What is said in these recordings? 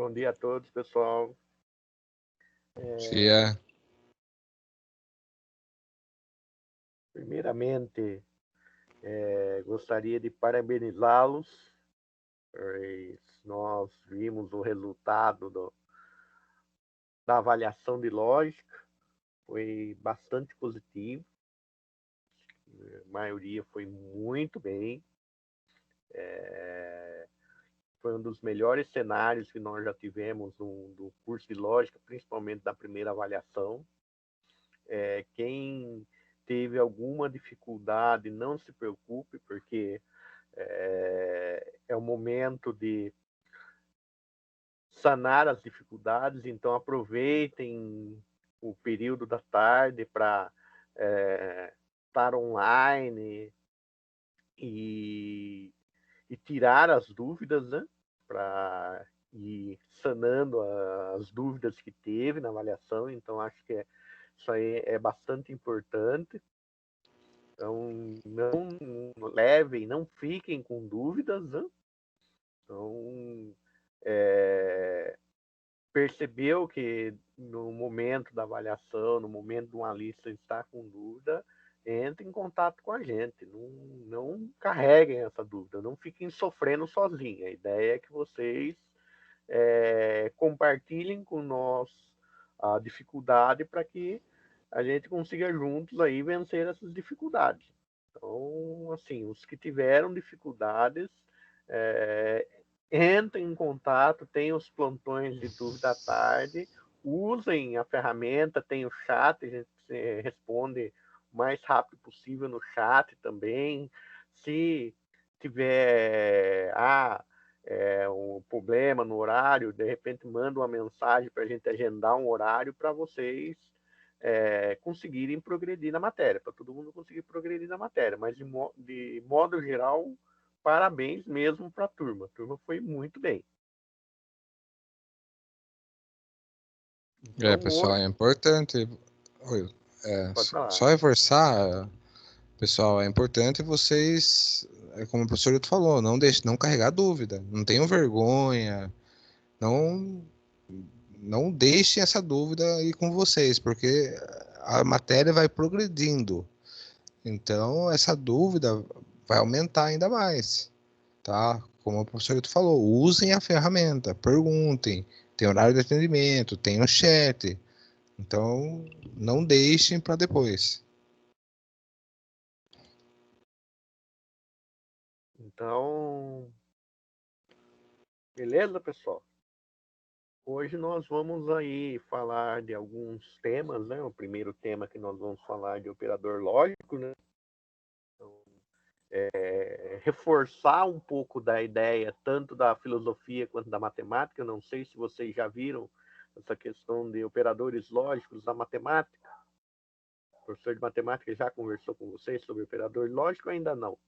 Bom dia a todos, pessoal. Dia. Primeiramente, gostaria de parabenizá-los, pois nós vimos o resultado da avaliação de lógica, foi bastante positivo, a maioria foi muito bem, foi um dos melhores cenários que nós já tivemos do curso de lógica, principalmente da primeira avaliação. Quem teve alguma dificuldade, não se preocupe, porque é o momento de sanar as dificuldades, então aproveitem o período da tarde para estar online e tirar as dúvidas, né? Para ir sanando as dúvidas que teve na avaliação, então acho que isso aí é bastante importante. Então, não levem, não fiquem com dúvidas, né? Então, percebeu que no momento da avaliação, no momento de uma lista está com dúvida, entre em contato com a gente. Não carreguem essa dúvida, não fiquem sofrendo sozinhos. A ideia é que vocês compartilhem com nós a dificuldade para que a gente consiga juntos aí vencer essas dificuldades. Então, assim, os que tiveram dificuldades, entrem em contato, tem os plantões de dúvida à tarde, usem a ferramenta, tem o chat, a gente responde o mais rápido possível no chat também. Se tiver um problema no horário, de repente manda uma mensagem para a gente agendar um horário para vocês conseguirem progredir na matéria, para todo mundo conseguir progredir na matéria. Mas, de modo geral, parabéns mesmo para a turma. A turma foi muito bem. Então, Pessoal, é importante. Só reforçar, pessoal, é importante vocês, como o professor Hilton falou, não carregar dúvida, não tenham vergonha, não deixem essa dúvida aí com vocês, porque a matéria vai progredindo. Então, essa dúvida vai aumentar ainda mais, tá? Como o professor Hilton falou, usem a ferramenta, perguntem, tem horário de atendimento, tem o chat. Então, não deixem para depois. Então, beleza, pessoal? Hoje nós vamos aí falar de alguns temas, né? O primeiro tema que nós vamos falar é de operador lógico, né? Então, reforçar um pouco da ideia, tanto da filosofia quanto da matemática. Eu não sei se vocês já viram essa questão de operadores lógicos na matemática. O professor de matemática já conversou com vocês sobre operador lógico ou ainda não?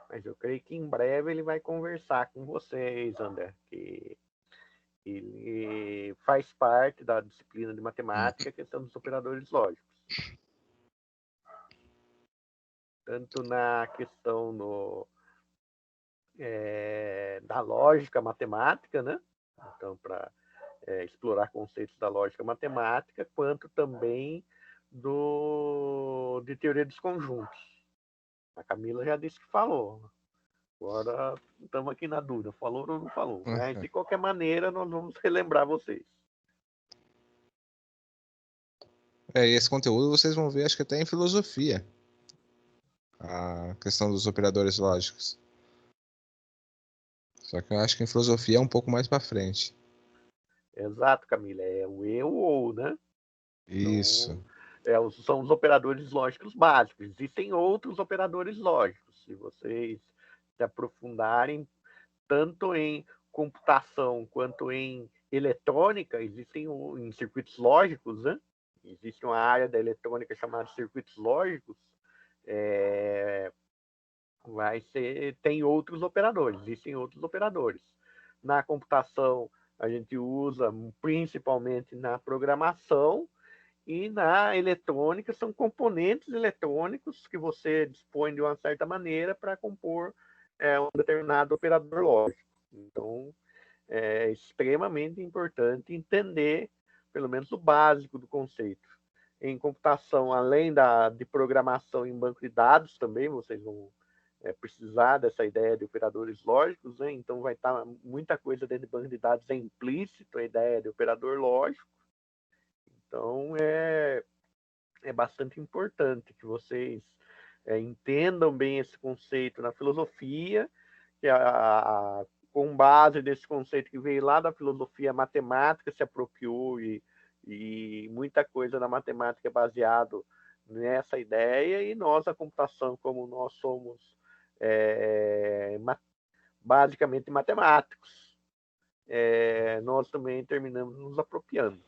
Mas eu creio que em breve ele vai conversar com vocês, André, que ele faz parte da disciplina de matemática, a questão dos operadores lógicos. Tanto na questão da lógica matemática, né? Então, para explorar conceitos da lógica matemática, quanto também de teoria dos conjuntos. A Camila já disse que falou. Agora estamos aqui na dúvida, falou ou não falou. Mas, de qualquer maneira, nós vamos relembrar vocês. E esse conteúdo vocês vão ver, acho que até em filosofia. A questão dos operadores lógicos. Só que eu acho que em filosofia é um pouco mais para frente. Exato, Camila. É o eu ou, né? Isso. Então, são os operadores lógicos básicos. Existem outros operadores lógicos. Se vocês se aprofundarem tanto em computação quanto em eletrônica, existem em circuitos lógicos, né? Existe uma área da eletrônica chamada circuitos lógicos. Tem outros operadores, existem outros operadores. Na computação, a gente usa principalmente na programação E na eletrônica são componentes eletrônicos que você dispõe de uma certa maneira para compor um determinado operador lógico. Então, é extremamente importante entender, pelo menos, o básico do conceito. Em computação, além de programação em banco de dados também, vocês vão precisar dessa ideia de operadores lógicos, né? Então vai estar muita coisa dentro de banco de dados, é implícito a ideia de operador lógico. Então é bastante importante que vocês entendam bem esse conceito na filosofia, que com base nesse conceito que veio lá da filosofia, a matemática se apropriou e muita coisa na matemática é baseado nessa ideia, e nós, a computação, como nós somos basicamente matemáticos, nós também terminamos nos apropriando.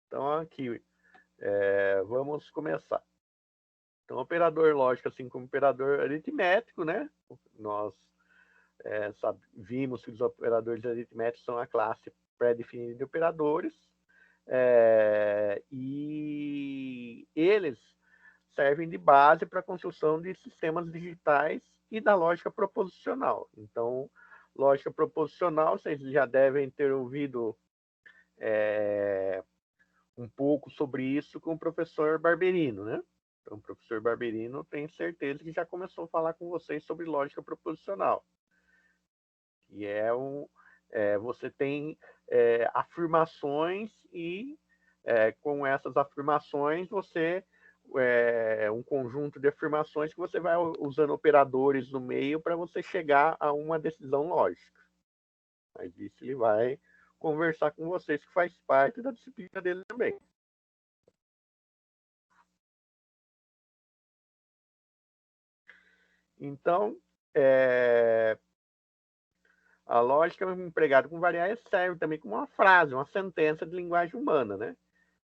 Então, aqui, vamos começar. Então, operador lógico, assim como operador aritmético, né? Nós vimos que os operadores aritméticos são a classe pré-definida de operadores, e eles servem de base para a construção de sistemas digitais e da lógica proposicional. Então, lógica proposicional, vocês já devem ter ouvido um pouco sobre isso com o professor Barberino, né? Então, o professor Barberino, tenho certeza que já começou a falar com vocês sobre lógica proposicional. E você tem afirmações e com essas afirmações você um conjunto de afirmações que você vai usando operadores no meio para você chegar a uma decisão lógica. Mas isso ele vai conversar com vocês, que faz parte da disciplina dele também. Então, a lógica empregada com variáveis serve também como uma frase, uma sentença de linguagem humana, né?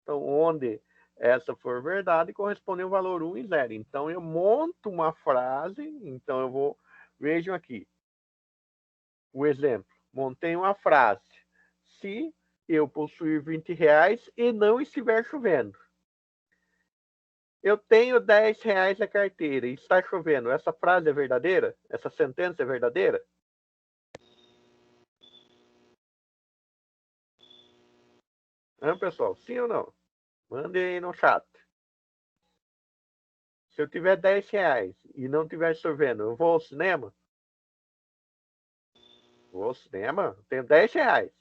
Então, onde essa for verdade, corresponde ao valor 1 e 0. Então, eu monto uma frase, então eu vou... Vejam aqui o exemplo. Montei uma frase. Se eu possuir R$20 e não estiver chovendo. Eu tenho R$10 na carteira e está chovendo. Essa frase é verdadeira? Essa sentença é verdadeira? Pessoal, sim ou não? Mandem aí no chat. Se eu tiver R$10 e não estiver chovendo, eu vou ao cinema? Vou ao cinema? Tenho R$10.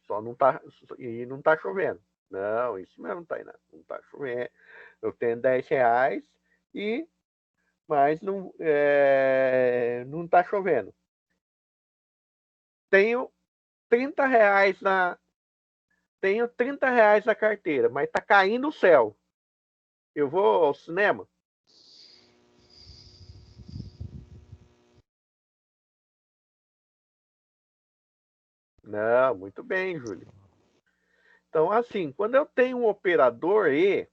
Só não tá, e não tá chovendo. Não, isso mesmo, Tainá. Não tá chovendo. Eu tenho R$10 mas não tá chovendo. Tenho R$30 na carteira, mas tá caindo o céu. Eu vou ao cinema? Não, muito bem, Júlio. Então, assim, quando eu tenho um operador E,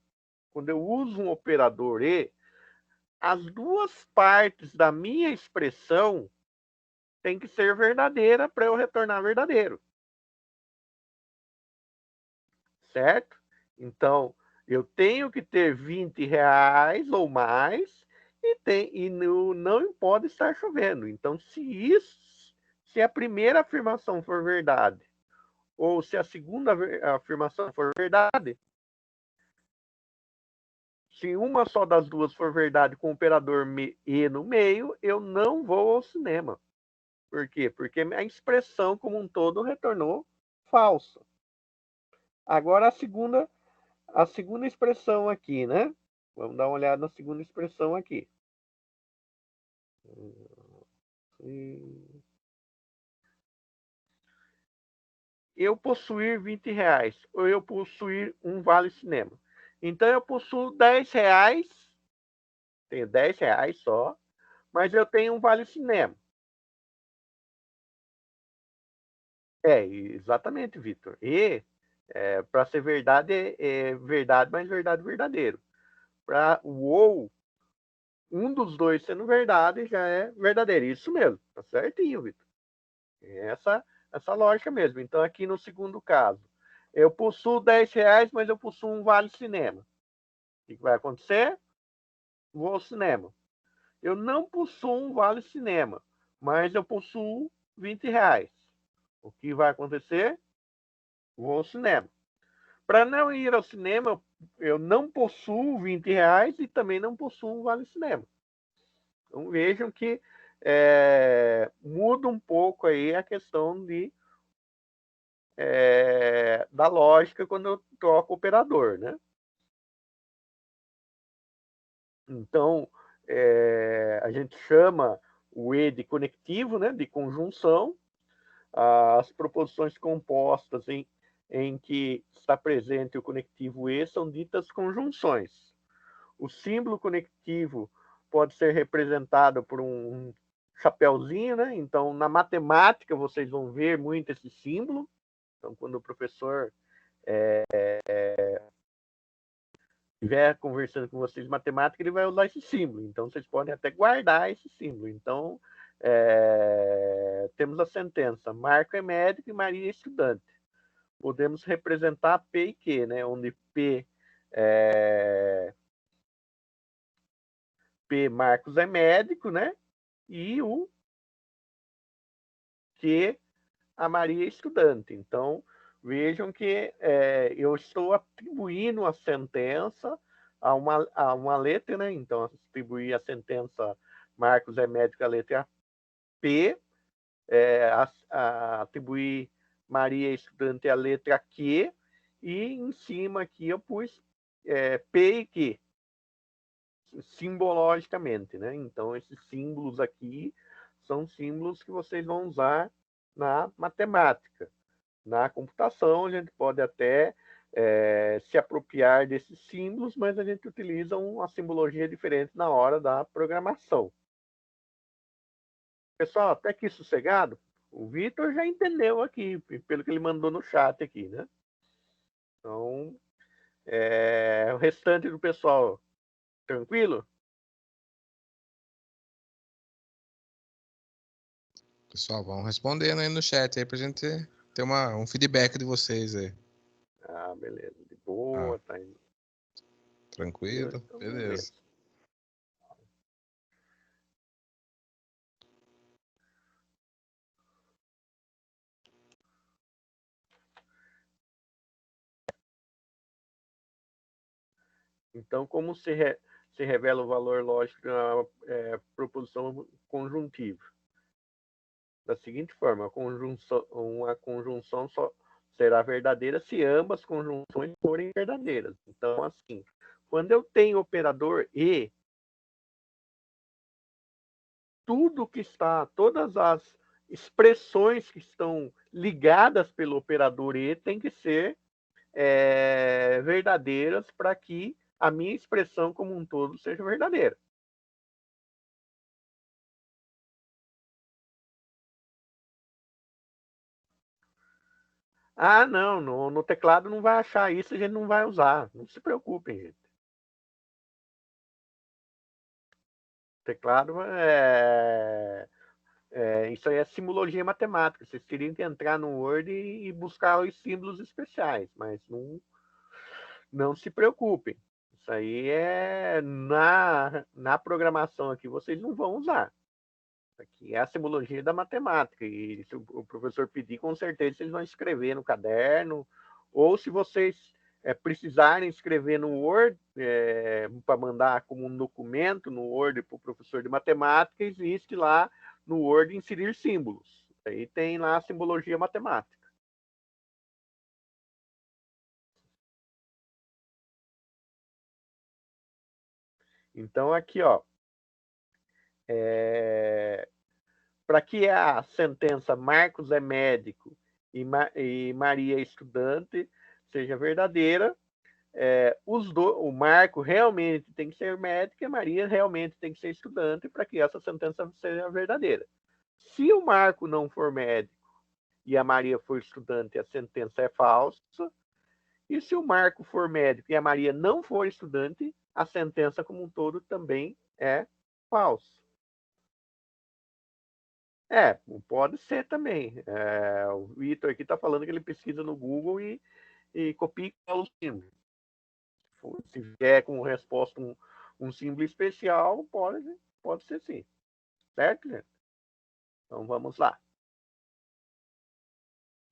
quando eu uso um operador E, as duas partes da minha expressão têm que ser verdadeira para eu retornar verdadeiro. Certo? Então, eu tenho que ter R$20 ou mais e não pode estar chovendo. Então, se a primeira afirmação for verdade, ou se a segunda afirmação for verdade, se uma só das duas for verdade com o operador E no meio, eu não vou ao cinema. Por quê? Porque a expressão como um todo retornou falsa. Agora a segunda expressão aqui, né? Vamos dar uma olhada na segunda expressão aqui. Eu possuir R$20 ou eu possuir um vale cinema. Então eu possuo R$10, tenho R$10 só, mas eu tenho um vale cinema. Exatamente, Vitor. E para ser verdade, é verdade, mas verdade verdadeiro. Para o ou, Um dos dois sendo verdade já é verdadeiro. Isso mesmo, tá certinho, Vitor. Essa lógica mesmo. Então, aqui no segundo caso, eu possuo R$10, mas eu possuo um vale cinema. O que vai acontecer? Vou ao cinema. Eu não possuo um vale cinema, mas eu possuo R$20. O que vai acontecer? Vou ao cinema. Para não ir ao cinema, eu não possuo R$20 e também não possuo um vale cinema. Então vejam que muda um pouco aí a questão da lógica quando eu troco o operador, né? Então, a gente chama o E de conectivo, né, de conjunção. As proposições compostas em que está presente o conectivo E são ditas conjunções. O símbolo conectivo pode ser representado por um chapéuzinho, né? Então, na matemática, vocês vão ver muito esse símbolo. Então, quando o professor estiver conversando com vocês de matemática, ele vai usar esse símbolo. Então, vocês podem até guardar esse símbolo. Então, temos a sentença: Marco é médico e Maria é estudante. Podemos representar P e Q, né? Onde P Marcos é médico, né? E o Q a Maria é estudante. Então, vejam que eu estou atribuindo a sentença a uma letra, né? Então, atribuir a sentença Marcos é médico a letra P, atribuir Maria é estudante a letra Q, e em cima aqui eu pus P e Q, simbologicamente, né? Então, esses símbolos aqui são símbolos que vocês vão usar na matemática. Na computação, a gente pode até se apropriar desses símbolos, mas a gente utiliza uma simbologia diferente na hora da programação. Pessoal, até aqui sossegado? O Vitor já entendeu aqui, pelo que ele mandou no chat aqui, né? Então, o restante do pessoal, tranquilo? Pessoal, vão respondendo aí no chat aí pra gente ter um feedback de vocês aí. Ah, beleza. De boa, tá indo. Tranquilo? Então, Beleza. Então, como se revela o valor lógico da proposição conjuntiva? Da seguinte forma: uma conjunção só será verdadeira se ambas conjunções forem verdadeiras. Então, assim, quando eu tenho operador e, todas as expressões que estão ligadas pelo operador e tem que ser verdadeiras para que a minha expressão como um todo seja verdadeira. Ah, não, no teclado não vai achar isso, a gente não vai usar. Não se preocupem, gente. Teclado isso aí é simbologia matemática. Vocês teriam que entrar no Word e buscar os símbolos especiais, mas não se preocupem. Isso aí na programação aqui, vocês não vão usar. Aqui é a simbologia da matemática. E se o professor pedir, com certeza vocês vão escrever no caderno. Ou se vocês precisarem escrever no Word, para mandar como um documento no Word para o professor de matemática, existe lá no Word inserir símbolos. Aí tem lá a simbologia matemática. Então, aqui, ó, para que a sentença Marcos é médico e Maria é estudante seja verdadeira, o Marco realmente tem que ser médico e a Maria realmente tem que ser estudante para que essa sentença seja verdadeira. Se o Marco não for médico e a Maria for estudante, a sentença é falsa. E se o Marco for médico e a Maria não for estudante, a sentença como um todo também é falso. Pode ser também. O Vitor aqui está falando que ele pesquisa no Google e copia e cola o símbolo. Se vier com resposta um símbolo especial, pode ser sim. Certo, gente? Então vamos lá.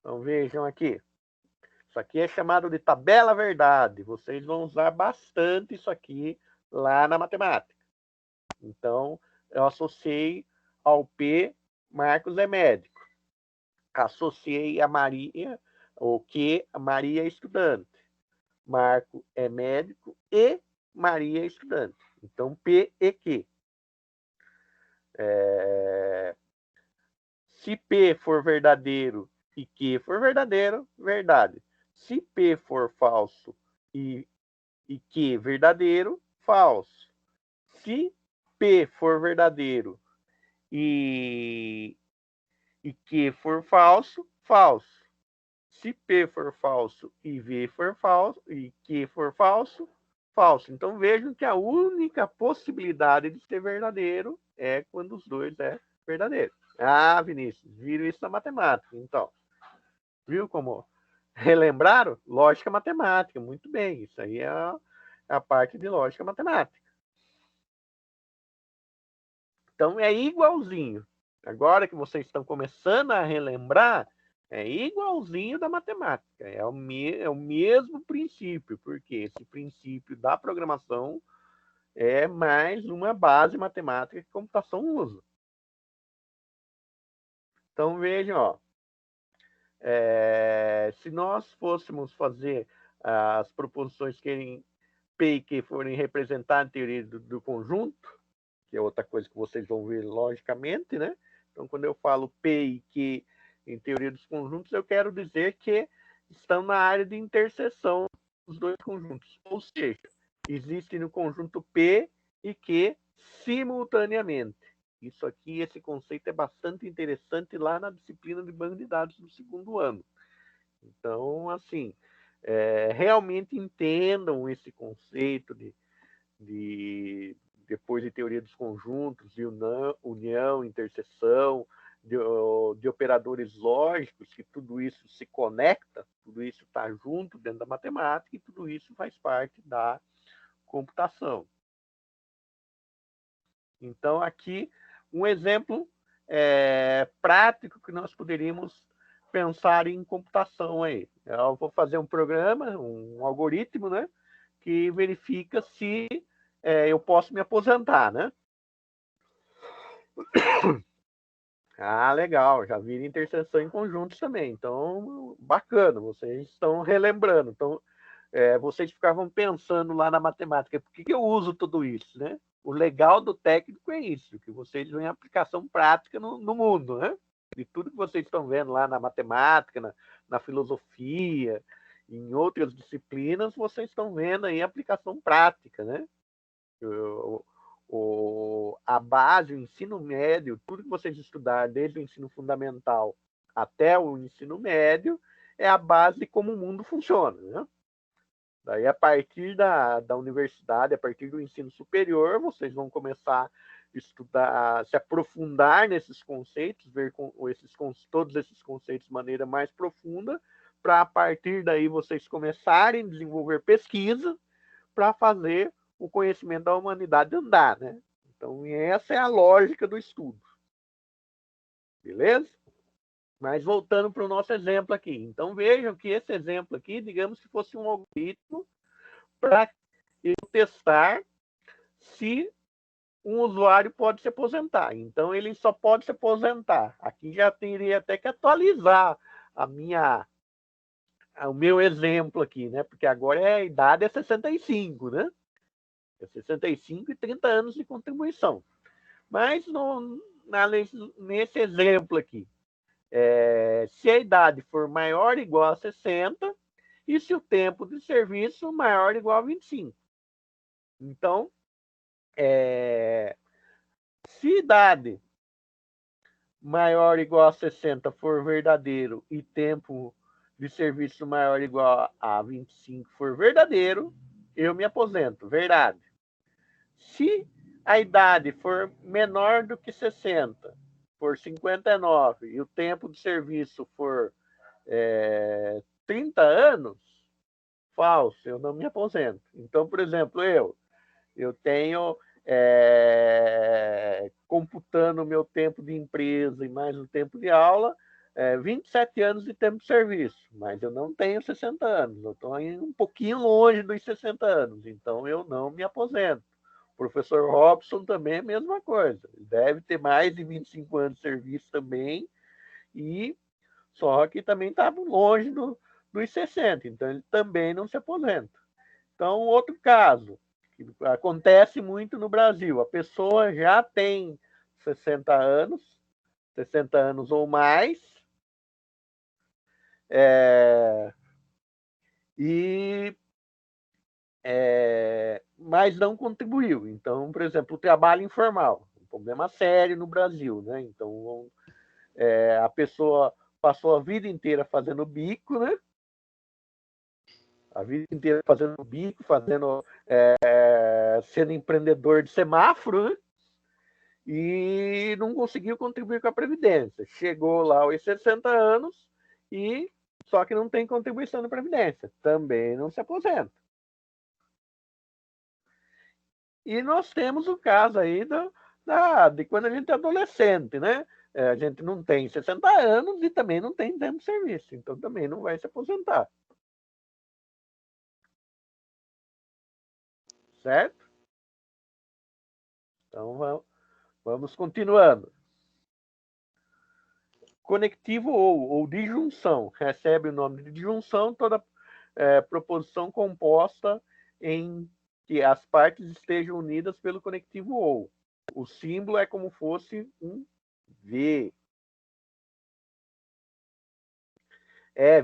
Então vejam aqui. Isso aqui é chamado de tabela verdade. Vocês vão usar bastante isso aqui lá na matemática. Então, eu associei ao P, Marcos é médico. Associei a Maria, o que a Maria é estudante. Marco é médico e Maria é estudante. Então, P e Q. Se P for verdadeiro e Q for verdadeiro, verdade. Se P for falso e Q verdadeiro, falso. Se P for verdadeiro e Q for falso, falso. Se P for falso e V for falso e Q for falso, falso. Então vejam que a única possibilidade de ser verdadeiro é quando os dois é verdadeiro. Ah, Vinícius, viram isso na matemática. Então, viu como relembraram? Lógica matemática, muito bem. Isso aí é a parte de lógica matemática. Então é igualzinho. Agora que vocês estão começando a relembrar, é igualzinho da matemática. É o mesmo princípio, porque esse princípio da programação é mais uma base matemática que a computação usa. Então vejam, ó, se nós fôssemos fazer as proposições que P e Q forem representar a teoria do conjunto, que é outra coisa que vocês vão ver logicamente, né? Então, quando eu falo P e Q em teoria dos conjuntos, eu quero dizer que estão na área de interseção dos dois conjuntos. Ou seja, existe no conjunto P e Q simultaneamente. Isso aqui, esse conceito é bastante interessante lá na disciplina de banco de dados do segundo ano. Então, assim, realmente entendam esse conceito depois de teoria dos conjuntos, de união, interseção, de operadores lógicos, que tudo isso se conecta, tudo isso está junto dentro da matemática e tudo isso faz parte da computação. Então, aqui, um exemplo prático que nós poderíamos pensar em computação aí. Eu vou fazer um programa, um algoritmo, né, que verifica se eu posso me aposentar, né? Ah, legal, já viram interseção em conjuntos também. Então, bacana, vocês estão relembrando. Então, vocês ficavam pensando lá na matemática, por que eu uso tudo isso, né? O legal do técnico é isso, que vocês veem aplicação prática no mundo, né? De tudo que vocês estão vendo lá na matemática, na filosofia, em outras disciplinas, vocês estão vendo aí aplicação prática, né? A base, o ensino médio, tudo que vocês estudarem, desde o ensino fundamental até o ensino médio, é a base de como o mundo funciona, né? Daí, a partir da universidade, a partir do ensino superior, vocês vão começar a estudar, se aprofundar nesses conceitos, ver todos esses conceitos de maneira mais profunda, para a partir daí vocês começarem a desenvolver pesquisa para fazer o conhecimento da humanidade andar, né? Então, essa é a lógica do estudo. Beleza? Mas voltando para o nosso exemplo aqui. Então, vejam que esse exemplo aqui, digamos que fosse um algoritmo para eu testar se um usuário pode se aposentar. Então, ele só pode se aposentar. Aqui já teria até que atualizar o meu exemplo aqui, né? Porque agora a idade é 65, né? É 65 e 30 anos de contribuição. Mas nesse exemplo aqui, se a idade for maior ou igual a 60 e se o tempo de serviço maior ou igual a 25. Então, se idade maior ou igual a 60 for verdadeiro e tempo de serviço maior ou igual a 25 for verdadeiro, eu me aposento. Verdade. Se a idade for menor do que 60, for 59, e o tempo de serviço for 30 anos, falso, eu não me aposento. Então, por exemplo, eu tenho, computando o meu tempo de empresa e mais o tempo de aula, 27 anos de tempo de serviço, mas eu não tenho 60 anos, eu estou um pouquinho longe dos 60 anos, então eu não me aposento. O professor Robson também é a mesma coisa, ele deve ter mais de 25 anos de serviço também, e só que também está longe dos 60, então ele também não se aposenta. Então, outro caso, que acontece muito no Brasil, a pessoa já tem 60 anos ou mais, mas não contribuiu. Então, por exemplo, o trabalho informal, um problema sério no Brasil, né? Então, a pessoa passou a vida inteira fazendo bico, né? A vida inteira fazendo bico, sendo empreendedor de semáforo, né? E não conseguiu contribuir com a Previdência. Chegou lá aos 60 anos e só que não tem contribuição na Previdência. Também não se aposenta. E nós temos o caso aí de quando a gente é adolescente, né? A gente não tem 60 anos e também não tem tempo de serviço, então também não vai se aposentar. Certo? Então vamos continuando. Conectivo ou disjunção. Recebe o nome de disjunção toda proposição composta em que as partes estejam unidas pelo conectivo ou. O símbolo é como fosse um V.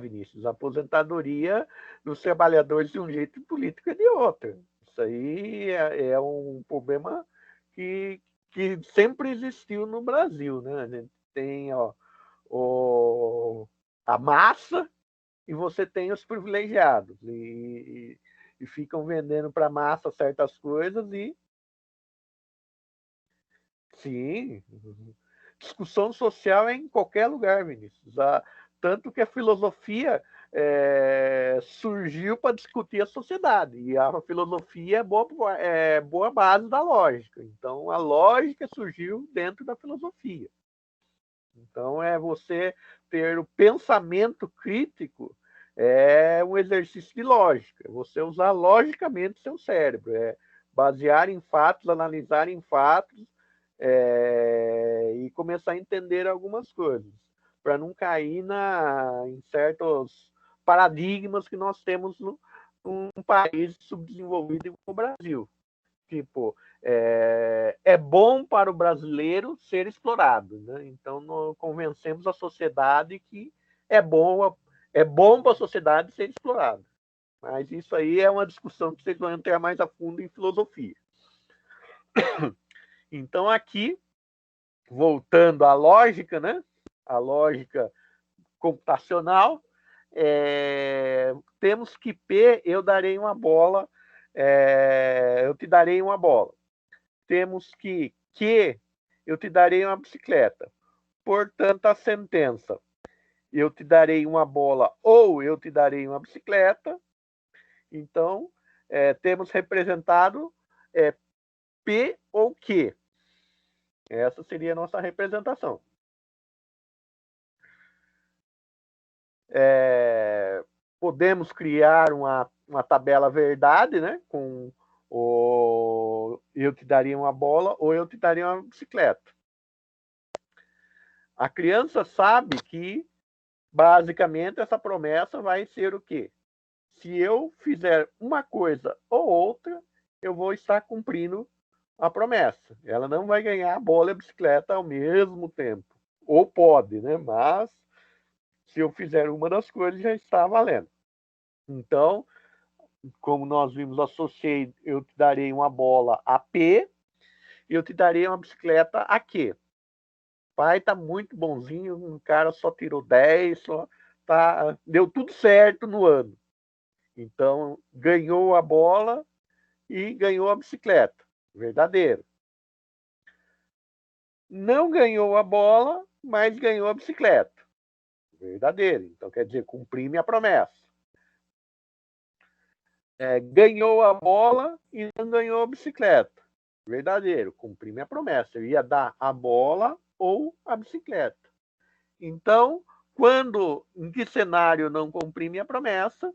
Vinícius, a aposentadoria dos trabalhadores de um jeito e política de outro. Isso aí é um problema que sempre existiu no Brasil, né? A gente tem a massa e você tem os privilegiados. E ficam vendendo para a massa certas coisas e... Sim, discussão social é em qualquer lugar, Vinícius. Tanto que a filosofia surgiu para discutir a sociedade. E a filosofia é boa base da lógica. Então, a lógica surgiu dentro da filosofia. Então, você ter o pensamento crítico é um exercício de lógica. Você usar logicamente seu cérebro. Basear em fatos, analisar em fatos e começar a entender algumas coisas, para não cair em certos paradigmas que nós temos num país subdesenvolvido como o Brasil. Tipo, é bom para o brasileiro ser explorado, né? Então, nós convencemos a sociedade que é bom para a sociedade ser explorado. Mas isso aí é uma discussão que vocês vão entrar mais a fundo em filosofia. Então, aqui, voltando à lógica, né? A lógica computacional, temos que P, eu darei uma bola, eu te darei uma bola. Temos que eu te darei uma bicicleta. Portanto, a sentença, eu te darei uma bola ou eu te darei uma bicicleta. Então, temos representado P ou Q. Essa seria a nossa representação. Podemos criar uma tabela verdade, né? Com eu te daria uma bola ou eu te daria uma bicicleta. A criança sabe que, basicamente, essa promessa vai ser o quê? Se eu fizer uma coisa ou outra, eu vou estar cumprindo a promessa. Ela não vai ganhar a bola e a bicicleta ao mesmo tempo. Ou pode, né? Mas se eu fizer uma das coisas, já está valendo. Então, como nós vimos, associei, eu te darei uma bola a P e eu te darei uma bicicleta a Q. Pai tá muito bonzinho, um cara só tirou 10, deu tudo certo no ano. Então, ganhou a bola e ganhou a bicicleta. Verdadeiro. não ganhou a bola, mas ganhou a bicicleta. Verdadeiro. Então, quer dizer, cumpri minha promessa. Ganhou a bola e não ganhou a bicicleta. Verdadeiro. Cumpri minha promessa. Eu ia dar a bola ou a bicicleta. Então, em que cenário eu não cumpri minha promessa?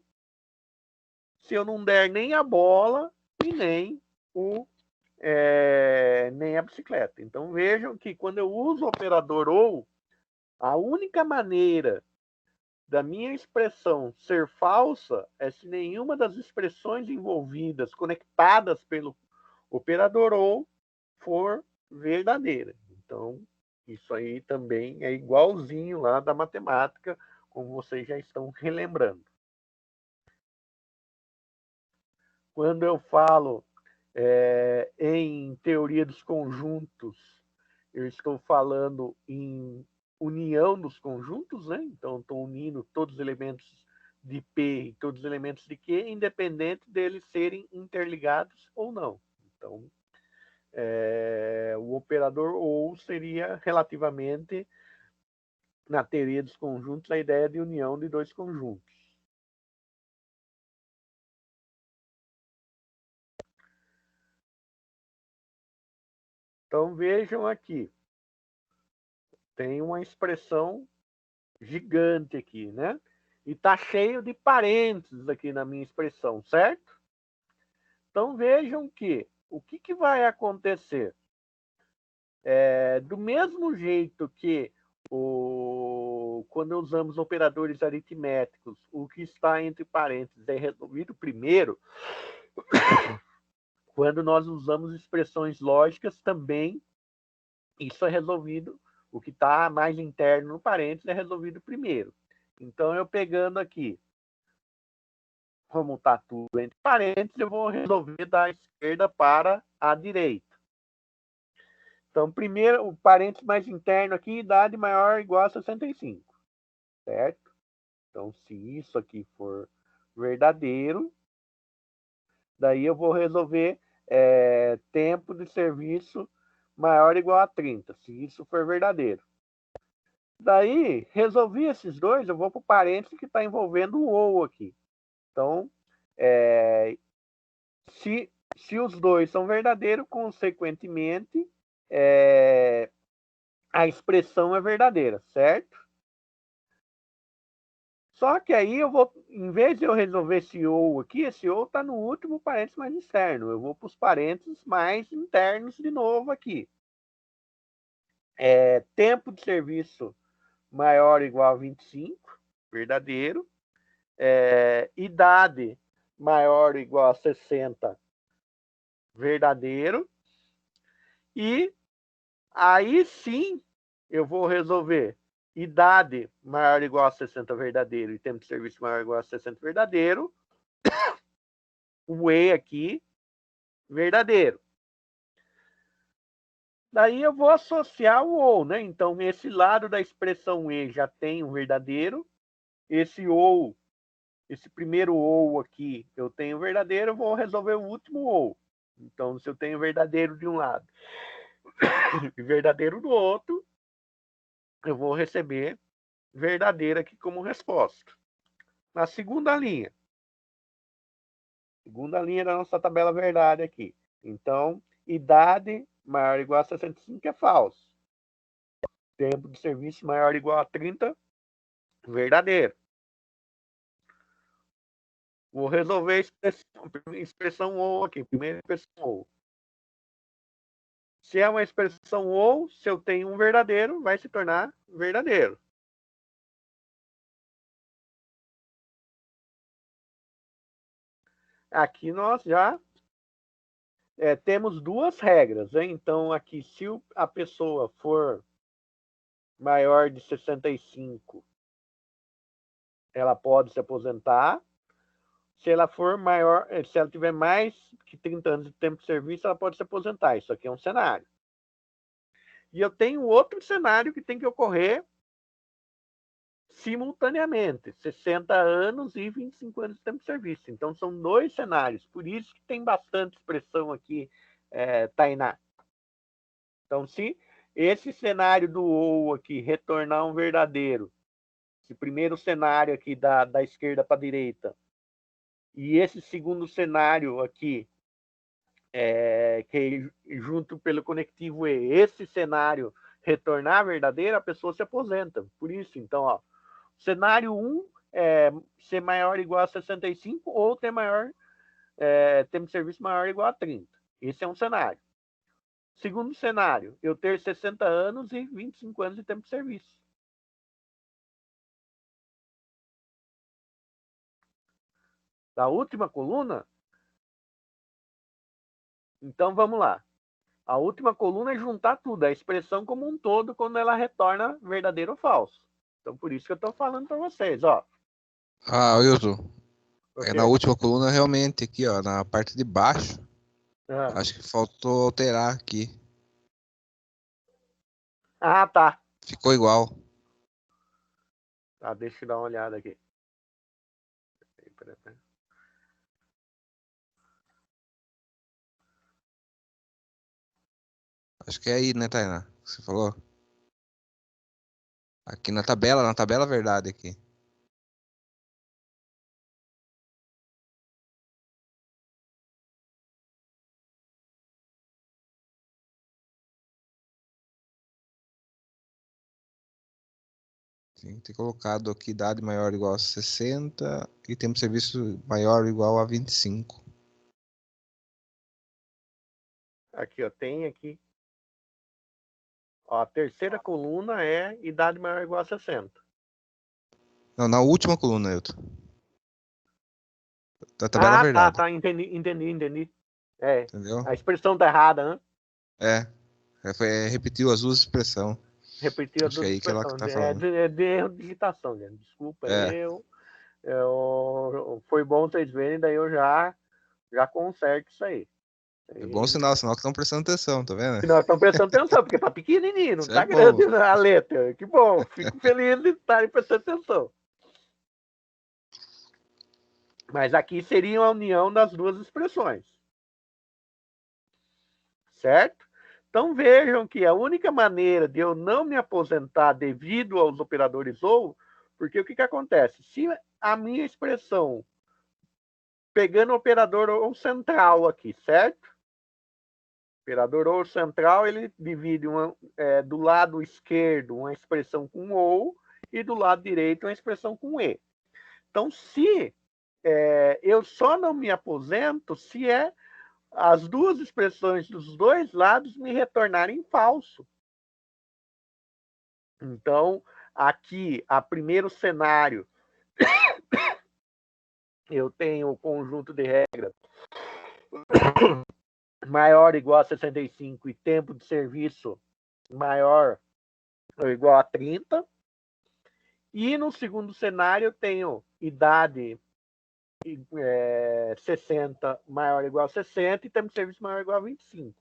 Se eu não der nem a bola e nem a bicicleta. Então, vejam que quando eu uso o operador ou, a única maneira da minha expressão ser falsa é se nenhuma das expressões envolvidas, conectadas pelo operador ou, for verdadeira. Então, isso aí também é igualzinho lá da matemática, como vocês já estão relembrando. Quando eu falo em teoria dos conjuntos, eu estou falando em união dos conjuntos, né? Então, estou unindo todos os elementos de P e todos os elementos de Q, independente deles serem interligados ou não. Então, o operador ou seria relativamente, na teoria dos conjuntos, a ideia de união de dois conjuntos. Então, vejam aqui. Tem uma expressão gigante aqui, né? E está cheio de parênteses aqui na minha expressão, certo? Então, vejam que o que vai acontecer? Do mesmo jeito que quando usamos operadores aritméticos, o que está entre parênteses é resolvido primeiro, quando nós usamos expressões lógicas também, isso é resolvido, o que está mais interno no parênteses é resolvido primeiro. Então, eu pegando aqui, como está tudo entre parênteses, eu vou resolver da esquerda para a direita. Então, primeiro, o parênteses mais interno aqui, idade maior ou igual a 65. Certo? Então, se isso aqui for verdadeiro, daí eu vou resolver tempo de serviço maior ou igual a 30, se isso for verdadeiro. Daí, resolvi esses dois, eu vou para o parênteses que está envolvendo o ou aqui. Então, se os dois são verdadeiros, consequentemente, a expressão é verdadeira, certo? Só que aí eu vou, em vez de eu resolver esse ou aqui, esse ou está no último parênteses mais externo. Eu vou para os parênteses mais internos de novo aqui. Tempo de serviço maior ou igual a 25, verdadeiro. Idade maior ou igual a 60, verdadeiro. E aí sim eu vou resolver idade maior ou igual a 60, verdadeiro, e tempo de serviço maior ou igual a 60, verdadeiro. O E aqui, verdadeiro. Daí eu vou associar o ou, né? Então, esse lado da expressão E já tem um verdadeiro. Esse ou, esse primeiro ou aqui, eu tenho verdadeiro, eu vou resolver o último ou. Então, se eu tenho verdadeiro de um lado e verdadeiro do outro, eu vou receber verdadeiro aqui como resposta. Na segunda linha da nossa tabela verdade aqui. Então, idade maior ou igual a 65 é falso. Tempo de serviço maior ou igual a 30, verdadeiro. Vou resolver a expressão ou aqui, primeira expressão ou. Se é uma expressão ou, se eu tenho um verdadeiro, vai se tornar verdadeiro. Aqui nós já temos duas regras, né? Então, aqui, se a pessoa for maior de 65, ela pode se aposentar. Se ela for maior, se ela tiver mais que 30 anos de tempo de serviço, ela pode se aposentar. Isso aqui é um cenário. E eu tenho outro cenário que tem que ocorrer simultaneamente, 60 anos e 25 anos de tempo de serviço. Então, são dois cenários. Por isso que tem bastante expressão aqui, Tainá. Então, se esse cenário do ou aqui, retornar um verdadeiro, esse primeiro cenário aqui da esquerda para a direita, e esse segundo cenário aqui, que junto pelo conectivo E, esse cenário retornar verdadeiro, a pessoa se aposenta. Por isso, então, ó, cenário 1 é ser maior ou igual a 65 ou ter tempo de serviço maior ou igual a 30. Esse é um cenário. Segundo cenário, eu ter 60 anos e 25 anos de tempo de serviço. Da última coluna, então vamos lá. A última coluna é juntar tudo, a expressão como um todo, quando ela retorna verdadeiro ou falso. Então, por isso que eu estou falando para vocês, ó. Ah, Wilson, na Okay. última coluna realmente aqui, ó, na parte de baixo, acho que faltou alterar aqui. Ah, tá. Ficou igual. Tá, deixa eu dar uma olhada aqui. Acho que é aí, né, Tainá? Que você falou? Aqui na tabela verdade aqui. Tem que ter colocado aqui idade maior ou igual a 60 e tempo de serviço maior ou igual a 25. Aqui, ó, tem aqui. Ó, a terceira coluna é idade maior ou igual a 60. Não, na última coluna, Wilton. Da tabela verdade. Tá, entendi. É, Entendeu? a expressão tá errada, né? Repetiu as duas expressões. Repetiu as Acho que é duas aí que ela expressões. tá falando. De erro de digitação, gente. Desculpa, É, foi bom vocês verem, daí eu já conserto isso aí. é bom sinal que estão prestando atenção, tá vendo? Nós estamos prestando atenção, porque tá pequenininho, não Isso é tá bom. grande a letra. Que bom, fico feliz de estarem prestando atenção. Mas aqui seria a união das duas expressões. Certo? Então vejam que a única maneira de eu não me aposentar devido aos operadores ou, porque o que acontece? Se a minha expressão, pegando o operador ou central aqui, certo? O operador ou central, ele divide do lado esquerdo uma expressão com ou e do lado direito uma expressão com e. Então, se eu só não me aposento se as duas expressões dos dois lados me retornarem falso. Então, aqui, a primeiro cenário, eu tenho o conjunto de regras maior ou igual a 65 e tempo de serviço maior ou igual a 30. E no segundo cenário, eu tenho idade 60 maior ou igual a 60 e tempo de serviço maior ou igual a 25.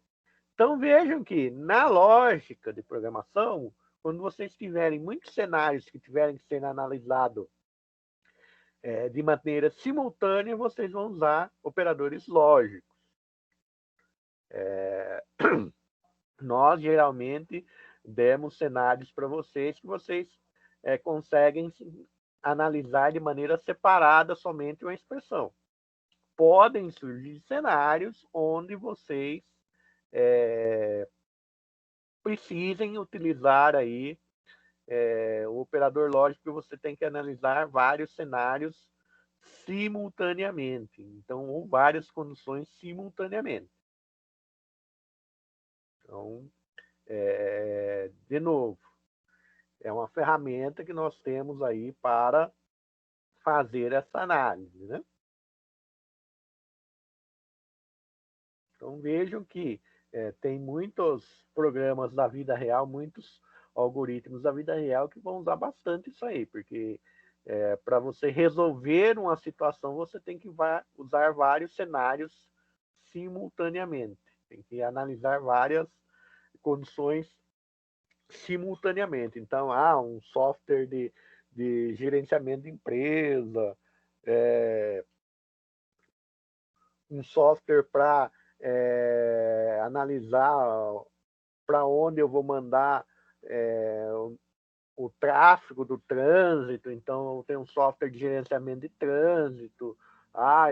Então, vejam que, na lógica de programação, quando vocês tiverem muitos cenários que tiverem que ser analisados de maneira simultânea, vocês vão usar operadores lógicos. Nós, geralmente, demos cenários para vocês que vocês conseguem analisar de maneira separada somente uma expressão. Podem surgir cenários onde vocês precisem utilizar aí o operador lógico, você tem que analisar vários cenários simultaneamente. Então, ou várias condições simultaneamente. Então, de novo, é uma ferramenta que nós temos aí para fazer essa análise, né? Então, vejam que tem muitos programas da vida real, muitos algoritmos da vida real que vão usar bastante isso aí, porque para você resolver uma situação, você tem que usar vários cenários simultaneamente. Tem que analisar várias condições simultaneamente. Então, um software de gerenciamento de empresa, um software para analisar para onde eu vou mandar o tráfego do trânsito. Então, eu tenho um software de gerenciamento de trânsito,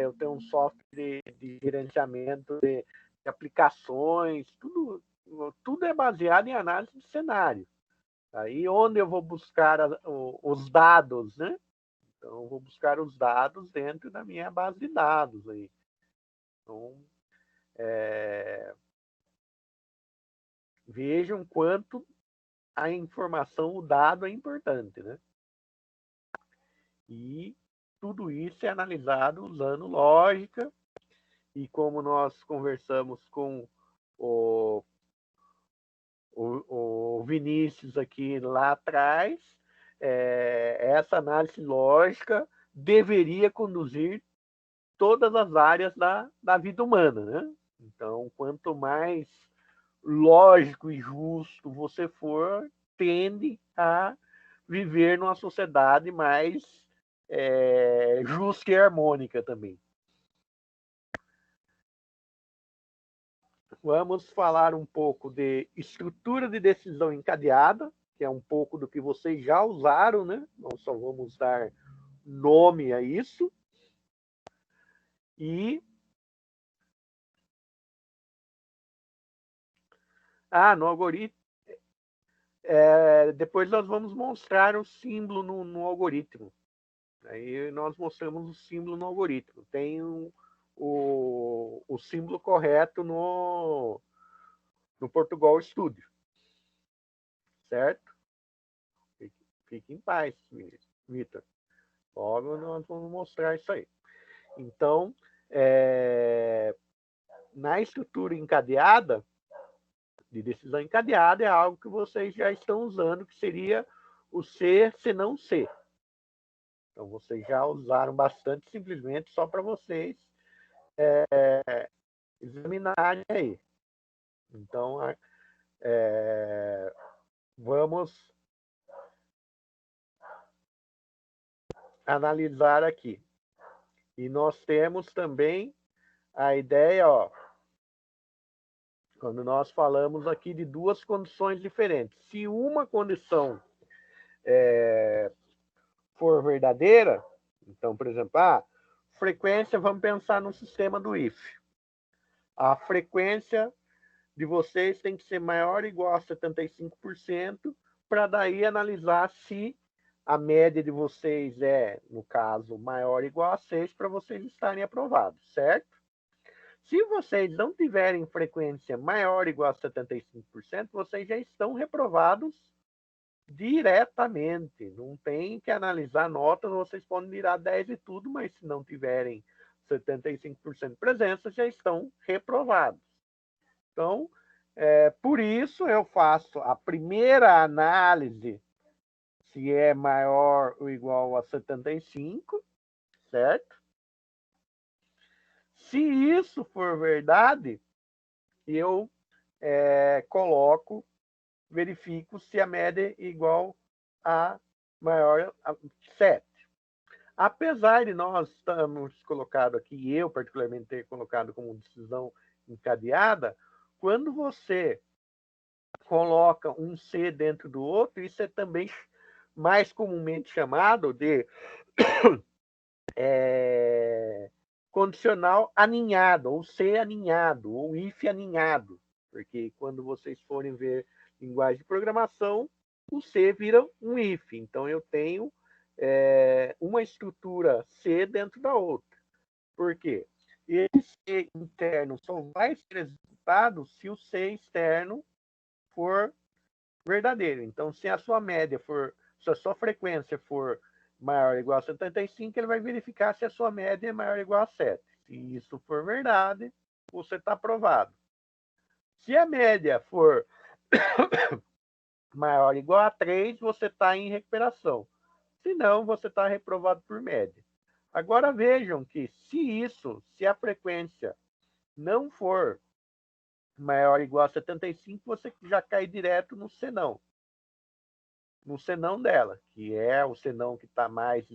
eu tenho um software de gerenciamento de aplicações, tudo é baseado em análise de cenário. Aí, onde eu vou buscar os dados, né? Então, eu vou buscar os dados dentro da minha base de dados aí. Então, vejam quanto a informação, o dado é importante, né? E tudo isso é analisado usando lógica, e como nós conversamos com o Vinícius aqui lá atrás, essa análise lógica deveria conduzir todas as áreas da vida humana, né? Então, quanto mais lógico e justo você for, tende a viver numa sociedade mais justa e harmônica também. Vamos falar um pouco de estrutura de decisão encadeada, que é um pouco do que vocês já usaram, né? Nós só vamos dar nome a isso. E no algoritmo, depois nós vamos mostrar o símbolo no algoritmo. Aí nós mostramos o símbolo no algoritmo. Tem o símbolo correto no Portugal Studio. Certo? Fique em paz, Vitor. Logo nós vamos mostrar isso aí. Então, na estrutura encadeada, de decisão encadeada, é algo que vocês já estão usando, que seria o ser, se não ser. Então, vocês já usaram bastante, simplesmente só para vocês examinarem aí. Então, vamos analisar aqui. E nós temos também a ideia, quando nós falamos aqui de duas condições diferentes. Se uma condição for verdadeira, então, por exemplo, frequência, vamos pensar no sistema do if. A frequência de vocês tem que ser maior ou igual a 75%, para daí analisar se a média de vocês é, no caso, maior ou igual a 6, para vocês estarem aprovados, certo? Se vocês não tiverem frequência maior ou igual a 75%, vocês já estão reprovados diretamente. Não tem que analisar notas, vocês podem virar 10 e tudo, mas se não tiverem 75% de presença, já estão reprovados. Então, por isso eu faço a primeira análise, se é maior ou igual a 75, certo? Se isso for verdade, eu verifico se a média é igual a maior a 7. Apesar de nós termos colocado aqui, eu particularmente ter colocado como decisão encadeada, quando você coloca um C dentro do outro, isso é também mais comumente chamado de condicional aninhado, ou C aninhado, ou if aninhado. Porque quando vocês forem ver linguagem de programação, o C vira um if. Então, eu tenho uma estrutura C dentro da outra. Por quê? Esse C interno só vai ser executado se o C externo for verdadeiro. Então, se a sua média for, se a sua frequência for maior ou igual a 75, ele vai verificar se a sua média é maior ou igual a 7. Se isso for verdade, você está aprovado. Se a média for maior ou igual a 3, você está em recuperação. Se não, você está reprovado por média. Agora vejam que se a frequência não for maior ou igual a 75, você já cai direto no senão. No senão dela, que é o senão que está mais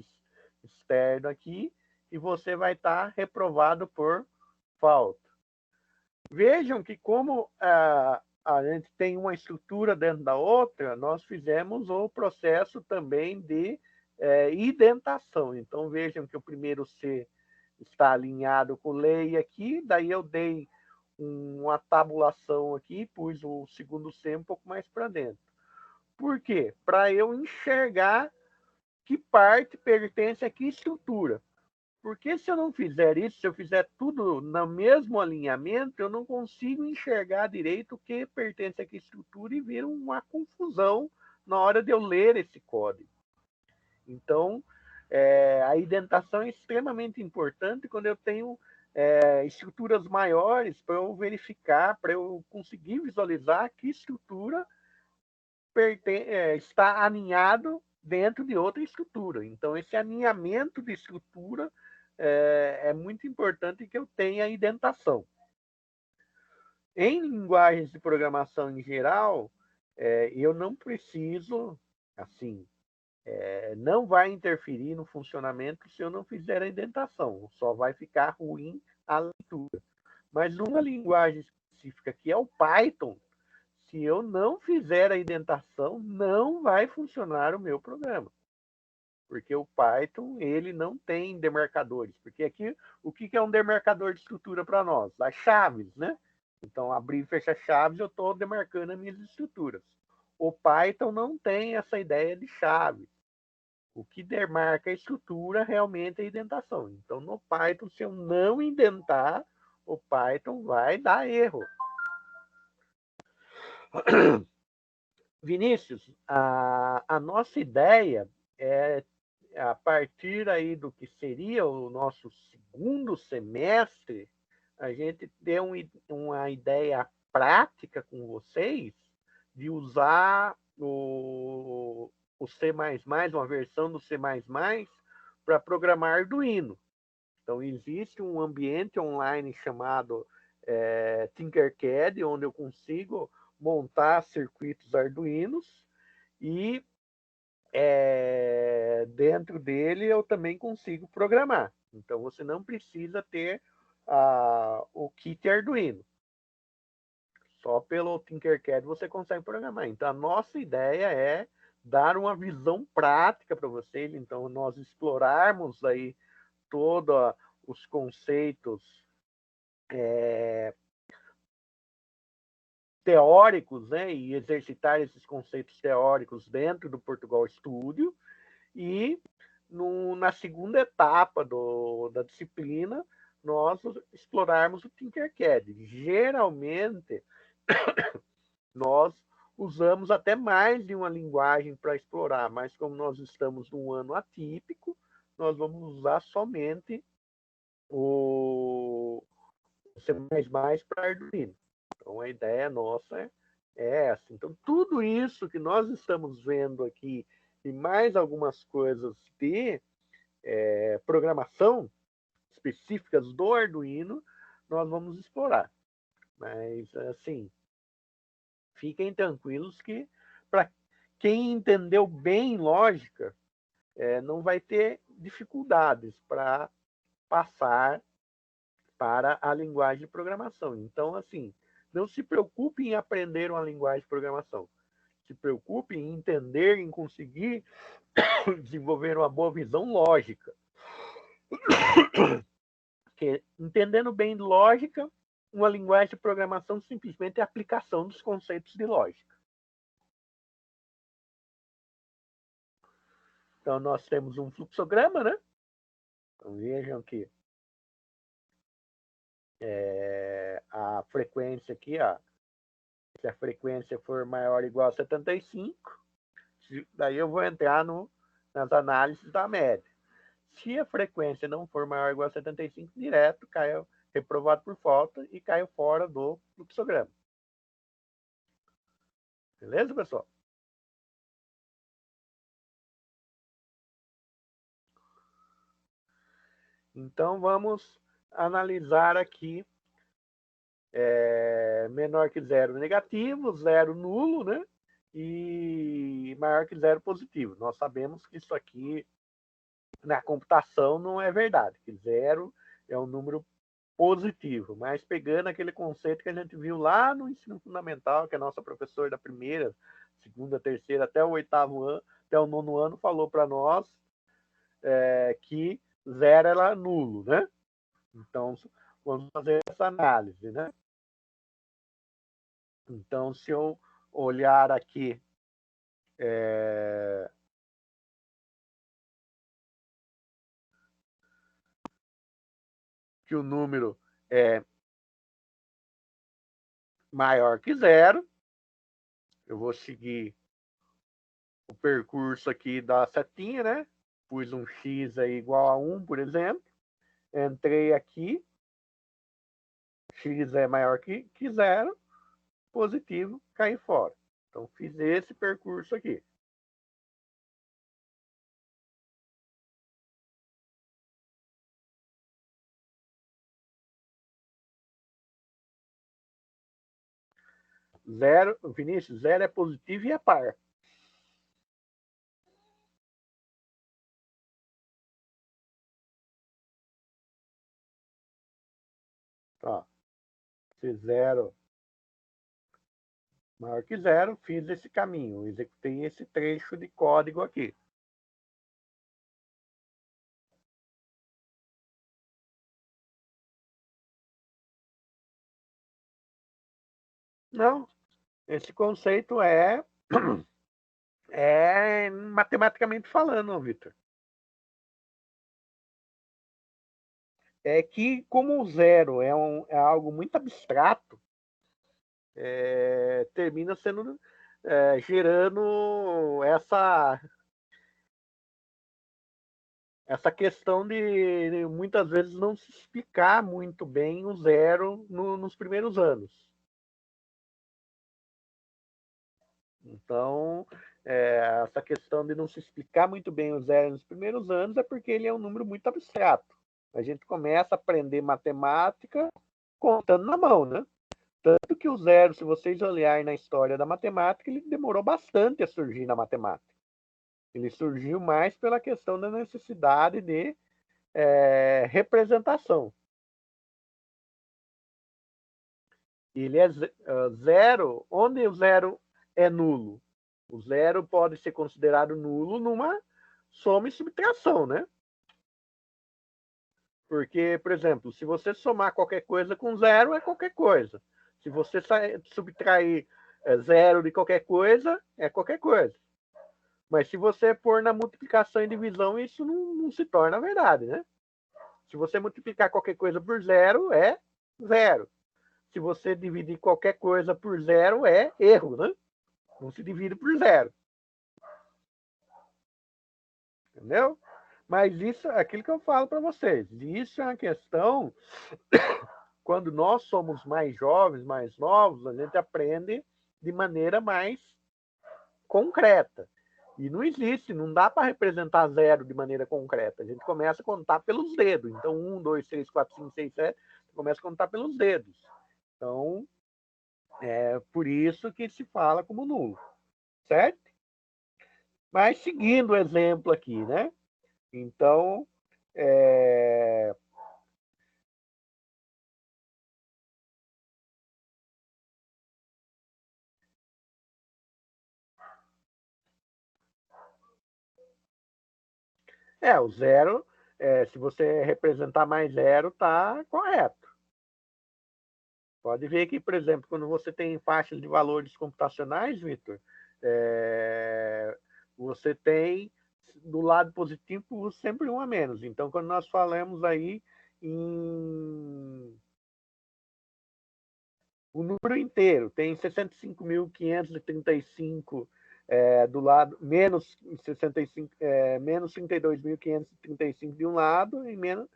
externo aqui, e você vai estar reprovado por falta. Vejam que como a gente tem uma estrutura dentro da outra, nós fizemos o processo também de identação. Então, vejam que o primeiro C está alinhado com lei aqui, daí eu dei uma tabulação aqui, pus o segundo C um pouco mais para dentro. Por quê? Para eu enxergar que parte pertence a que estrutura. Porque se eu não fizer isso, se eu fizer tudo no mesmo alinhamento, eu não consigo enxergar direito o que pertence a que estrutura e vira uma confusão na hora de eu ler esse código. Então, a indentação é extremamente importante quando eu tenho estruturas maiores para eu verificar, para eu conseguir visualizar que estrutura está alinhado dentro de outra estrutura. Então, esse alinhamento de estrutura é muito importante que eu tenha a indentação. Em linguagens de programação em geral, eu não preciso, assim, não vai interferir no funcionamento se eu não fizer a indentação. Só vai ficar ruim a leitura. Mas numa linguagem específica, que é o Python, se eu não fizer a indentação, não vai funcionar o meu programa. Porque o Python, ele não tem demarcadores. Porque aqui, o que é um demarcador de estrutura para nós? As chaves, né? Então, abrir e fechar chaves, eu estou demarcando as minhas estruturas. O Python não tem essa ideia de chave. O que demarca a estrutura realmente é a indentação. Então, no Python, se eu não indentar, o Python vai dar erro. Vinícius, a nossa ideia é, a partir aí do que seria o nosso segundo semestre, a gente ter uma ideia prática com vocês de usar o C++, uma versão do C++, para programar Arduino. Então, existe um ambiente online chamado Tinkercad, onde eu consigo montar circuitos Arduinos e dentro dele eu também consigo programar. Então, você não precisa ter o kit Arduino. Só pelo Tinkercad você consegue programar. Então, a nossa ideia é dar uma visão prática para vocês. Então, nós explorarmos aí todos os conceitos teóricos, né, e exercitar esses conceitos teóricos dentro do Portugal Studio, e na segunda etapa da disciplina, nós explorarmos o Tinkercad. Geralmente, nós usamos até mais de uma linguagem para explorar, mas como nós estamos num ano atípico, nós vamos usar somente o C++ para Arduino. Então, a ideia nossa é essa. Então, tudo isso que nós estamos vendo aqui e mais algumas coisas de programação específicas do Arduino, nós vamos explorar. Mas, assim, fiquem tranquilos que, para quem entendeu bem lógica, não vai ter dificuldades para passar para a linguagem de programação. Então, assim, não se preocupe em aprender uma linguagem de programação. Se preocupe em entender, em conseguir desenvolver uma boa visão lógica. Porque, entendendo bem lógica, uma linguagem de programação simplesmente é a aplicação dos conceitos de lógica. Então, nós temos um fluxograma, né? Então, vejam que a frequência aqui, ó, se a frequência for maior ou igual a 75, daí eu vou entrar nas análises da média. Se a frequência não for maior ou igual a 75, direto caiu reprovado por falta e caiu fora do fluxograma. Beleza, pessoal? Então, vamos analisar aqui menor que zero negativo, zero nulo, né? E maior que zero positivo. Nós sabemos que isso aqui na computação não é verdade, que zero é um número positivo, mas pegando aquele conceito que a gente viu lá no ensino fundamental, que a nossa professora da primeira, segunda, terceira, até o 8º ano, até o 9º ano, falou para nós que 0 era nulo, né? Então, vamos fazer essa análise, né? Então, se eu olhar aqui que o número é maior que 0, eu vou seguir o percurso aqui da setinha, né? Pus um x aí igual a 1, por exemplo. Entrei aqui, x é maior que 0, positivo, caí fora. Então, fiz esse percurso aqui. Zero, Vinícius, 0 é positivo e é par. Ó, se 0 maior que 0, fiz esse caminho, executei esse trecho de código aqui. Não, esse conceito é matematicamente falando, Vitor. É que, como o 0 é algo muito abstrato, termina sendo gerando essa questão de muitas vezes não se explicar muito bem o 0 nos primeiros anos. Então, essa questão de não se explicar muito bem o 0 nos primeiros anos é porque ele é um número muito abstrato. A gente começa a aprender matemática contando na mão, né? Tanto que o 0, se vocês olharem na história da matemática, ele demorou bastante a surgir na matemática. Ele surgiu mais pela questão da necessidade de representação. Ele é 0, onde o 0 é nulo? O 0 pode ser considerado nulo numa soma e subtração, né? Porque, por exemplo, se você somar qualquer coisa com 0, é qualquer coisa. Se você subtrair 0 de qualquer coisa, é qualquer coisa. Mas se você pôr na multiplicação e divisão, isso não se torna verdade, né? Se você multiplicar qualquer coisa por 0, é 0. Se você dividir qualquer coisa por 0, é erro, né? Não se divide por 0. Entendeu? Mas isso é aquilo que eu falo para vocês. Isso é uma questão, quando nós somos mais jovens, mais novos, a gente aprende de maneira mais concreta. E não existe, não dá para representar 0 de maneira concreta. A gente começa a contar pelos dedos. Então, 1, 2, 3, 4, 5, 6, 7, começa a contar pelos dedos. Então, é por isso que se fala como nulo. Certo? Mas seguindo o exemplo aqui, né? Então, o 0, se você representar mais 0, tá correto. Pode ver que, por exemplo, quando você tem faixas de valores computacionais, Vitor, você tem do lado positivo sempre um a menos. Então, quando nós falamos aí em o número inteiro, tem 65.535 do lado, menos 65, menos 32.535 de um lado e menos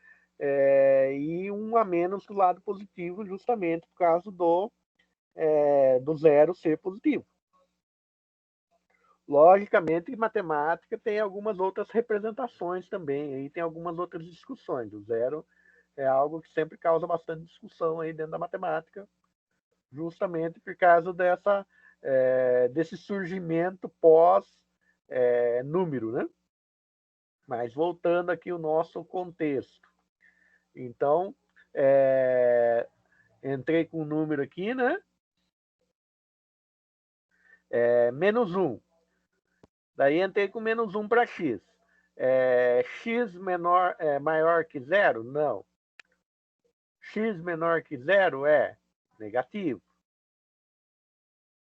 e um a menos do lado positivo, justamente por causa do 0 ser positivo. Logicamente, em matemática tem algumas outras representações também, aí tem algumas outras discussões. O 0 é algo que sempre causa bastante discussão aí dentro da matemática, justamente por causa desse surgimento pós-número, né? Mas voltando aqui ao nosso contexto. Então, Entrei com um número aqui, né? Menos 1. Daí entrei com menos 1 para x. X maior que 0? Não. X menor que 0 é negativo.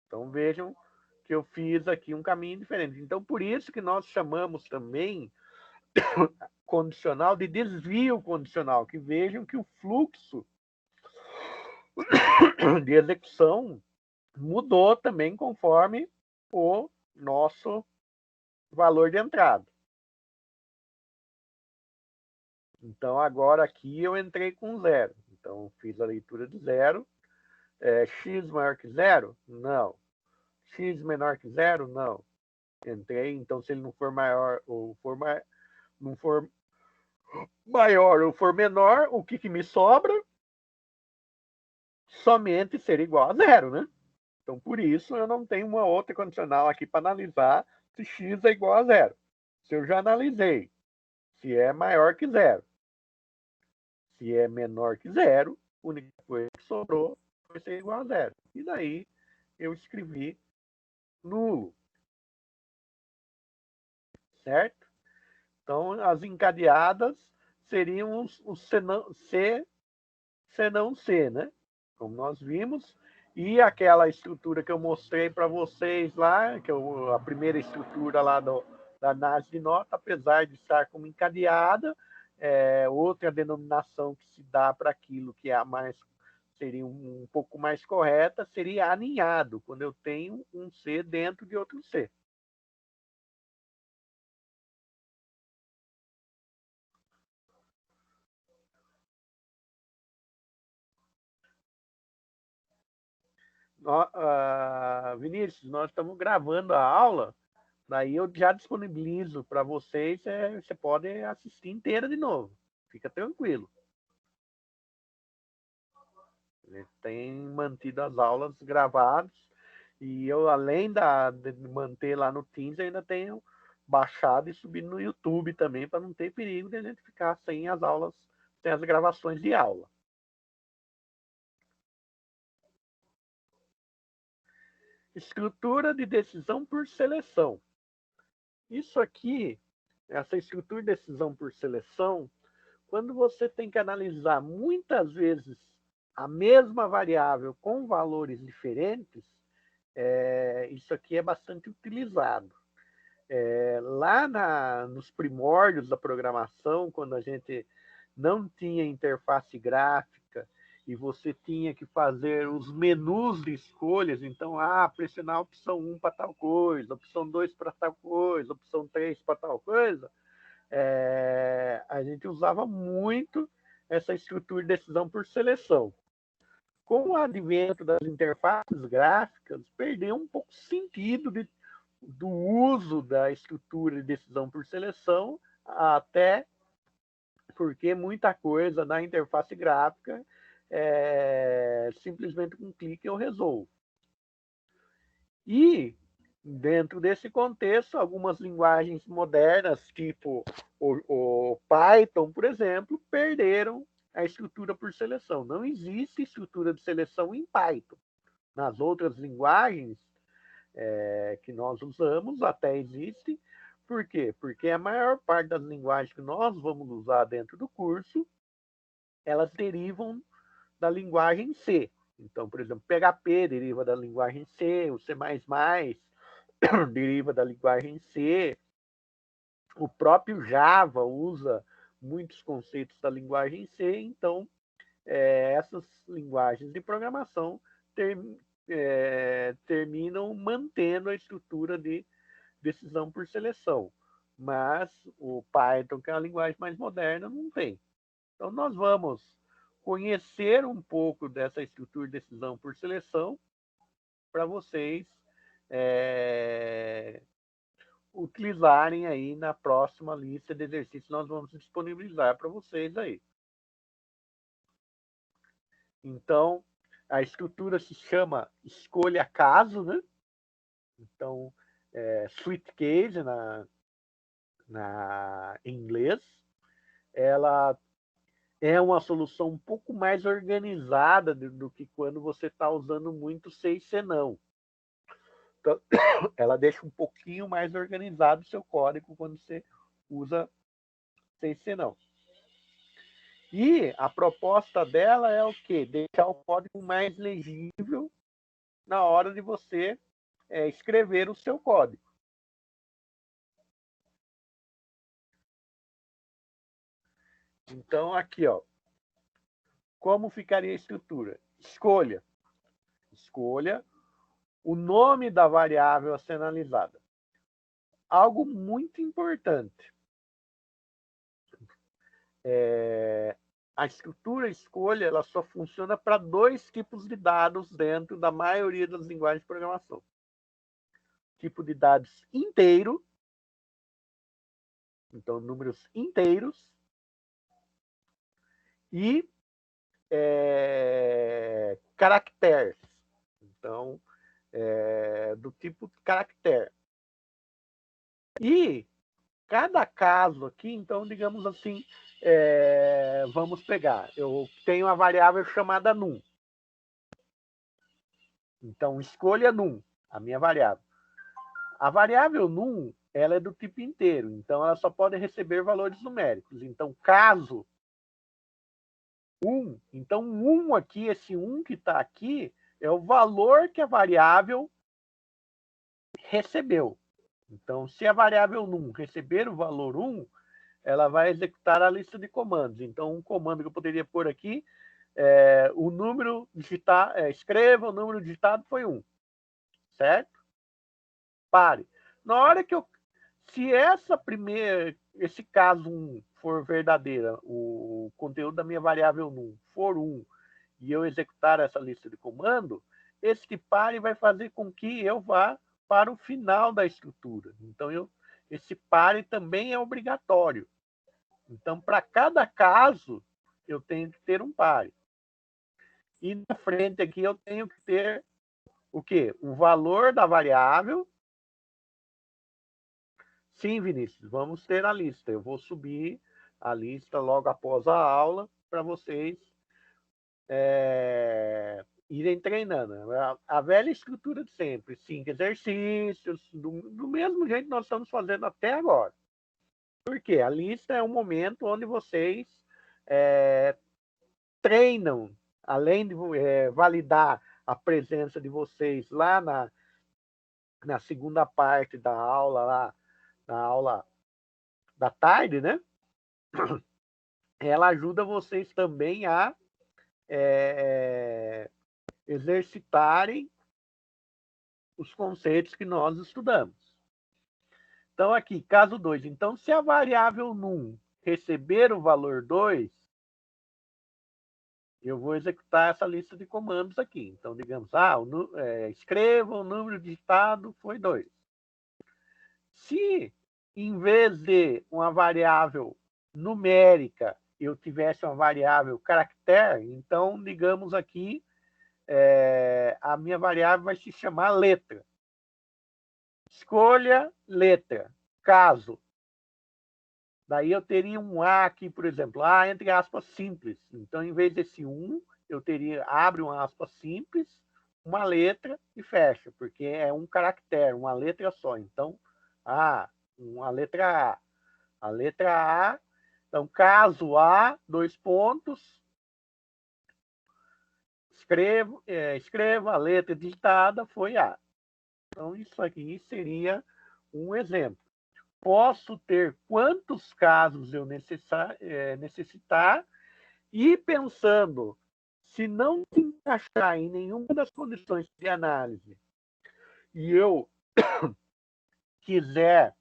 Então vejam que eu fiz aqui um caminho diferente. Então por isso que nós chamamos também condicional de desvio condicional, que vejam que o fluxo de execução mudou também conforme o nosso valor de entrada. Então, agora aqui eu entrei com 0. Então, fiz a leitura de 0. X maior que 0? Não. X menor que 0? Não. Entrei, então, se ele não for maior ou não for maior ou for menor, o que me sobra? Somente ser igual a 0, né? Então, por isso, eu não tenho uma outra condicional aqui para analisar se x é igual a 0. Se eu já analisei se é maior que 0, se é menor que 0, a única coisa que sobrou foi ser igual a 0. E daí eu escrevi nulo. Certo? Então, as encadeadas seriam os C não C, né? Como nós vimos. E aquela estrutura que eu mostrei para vocês lá, que a primeira estrutura lá da análise de nota, apesar de estar como encadeada, outra denominação que se dá para aquilo que é a mais seria um pouco mais correta, seria aninhado, quando eu tenho um C dentro de outro C. Vinícius, nós estamos gravando a aula, daí eu já disponibilizo para vocês, você pode assistir inteira de novo. Fica tranquilo. Ele tem mantido as aulas gravadas e eu, além de manter lá no Teams, ainda tenho baixado e subido no YouTube também, para não ter perigo de a gente ficar sem as aulas, sem as gravações de aula. Estrutura de decisão por seleção. Isso aqui, essa estrutura de decisão por seleção, quando você tem que analisar muitas vezes a mesma variável com valores diferentes, isso aqui é bastante utilizado. Lá nos primórdios da programação, quando a gente não tinha interface gráfica e você tinha que fazer os menus de escolhas, então, pressionar a opção 1 para tal coisa, opção 2 para tal coisa, opção 3 para tal coisa, a gente usava muito essa estrutura de decisão por seleção. Com o advento das interfaces gráficas, perdeu um pouco o sentido do uso da estrutura de decisão por seleção, até porque muita coisa na interface gráfica simplesmente com um clique eu resolvo. E, dentro desse contexto, algumas linguagens modernas, tipo o Python, por exemplo, perderam a estrutura por seleção. Não existe estrutura de seleção em Python. Nas outras linguagens que nós usamos, até existe. Por quê? Porque a maior parte das linguagens que nós vamos usar dentro do curso, elas derivam da linguagem C. Então, por exemplo, PHP deriva da linguagem C, o C++ deriva da linguagem C, o próprio Java usa muitos conceitos da linguagem C, então essas linguagens de programação terminam mantendo a estrutura de decisão por seleção. Mas o Python, que é a linguagem mais moderna, não tem. Então, nós vamos conhecer um pouco dessa estrutura de decisão por seleção para vocês utilizarem aí na próxima lista de exercícios que nós vamos disponibilizar para vocês aí. Então, a estrutura se chama escolha caso, né? Então, sweet case em inglês, ela é uma solução um pouco mais organizada do que quando você está usando muito 6C não. Então, ela deixa um pouquinho mais organizado o seu código quando você usa 6C não. E a proposta dela é o quê? Deixar o código mais legível na hora de você escrever o seu código. Então, aqui, ó, como ficaria a estrutura? Escolha o nome da variável a ser analisada. Algo muito importante. A estrutura escolha ela só funciona para 2 tipos de dados dentro da maioria das linguagens de programação. Tipo de dados inteiro, então números inteiros, e caracteres. Então, do tipo caractere. E cada caso aqui, então, digamos assim, vamos pegar, eu tenho uma variável chamada num. Então, escolha num, a minha variável. A variável num, ela é do tipo inteiro, então ela só pode receber valores numéricos. Então, caso 1, então 1 aqui, esse 1 que está aqui, é o valor que a variável recebeu. Então, se a variável num receber o valor 1, ela vai executar a lista de comandos. Então, um comando que eu poderia pôr aqui, o número digitado, escreva o número digitado foi 1, certo? Pare. Na hora que se esse caso 1 for verdadeira, o conteúdo da minha variável num for 1, e eu executar essa lista de comando, esse pare vai fazer com que eu vá para o final da estrutura. Então, esse pare também é obrigatório. Então, para cada caso, eu tenho que ter um pare. E na frente aqui eu tenho que ter o quê? O valor da variável. Sim, Vinícius, vamos ter a lista. Eu vou subir a lista logo após a aula para vocês irem treinando. A velha estrutura de sempre, 5 exercícios, do mesmo jeito que nós estamos fazendo até agora. Por quê? A lista é um momento onde vocês treinam, além de validar a presença de vocês lá na segunda parte da aula, lá na aula da tarde, né? Ela ajuda vocês também a exercitarem os conceitos que nós estudamos. Então, aqui, caso 2. Então, se a variável num receber o valor 2, eu vou executar essa lista de comandos aqui. Então, digamos, escreva o número digitado foi 2. Se, em vez de uma variável numérica, eu tivesse uma variável caractere, então, digamos aqui, a minha variável vai se chamar letra. Escolha letra. Caso. Daí eu teria um A aqui, por exemplo, A entre aspas simples. Então, em vez desse 1, eu teria, abre uma aspa simples, uma letra e fecha, porque é um caractere, uma letra só. Então, uma letra A. A letra A, então, caso A, 2 pontos, escreva, a letra digitada foi A. Então, isso aqui seria um exemplo. Posso ter quantos casos eu necessitar e pensando, se não se encaixar em nenhuma das condições de análise e eu quiser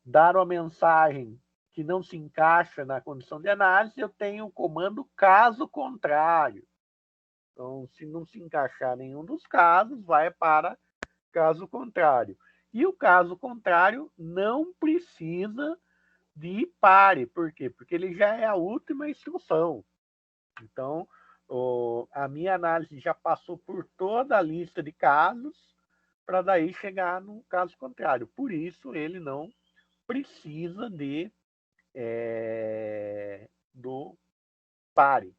dar uma mensagem que não se encaixa na condição de análise, eu tenho o comando caso contrário. Então, se não se encaixar nenhum dos casos, vai para caso contrário. E o caso contrário não precisa de pare. Por quê? Porque ele já é a última instrução. Então, a minha análise já passou por toda a lista de casos para daí chegar no caso contrário. Por isso, ele não precisa do pare.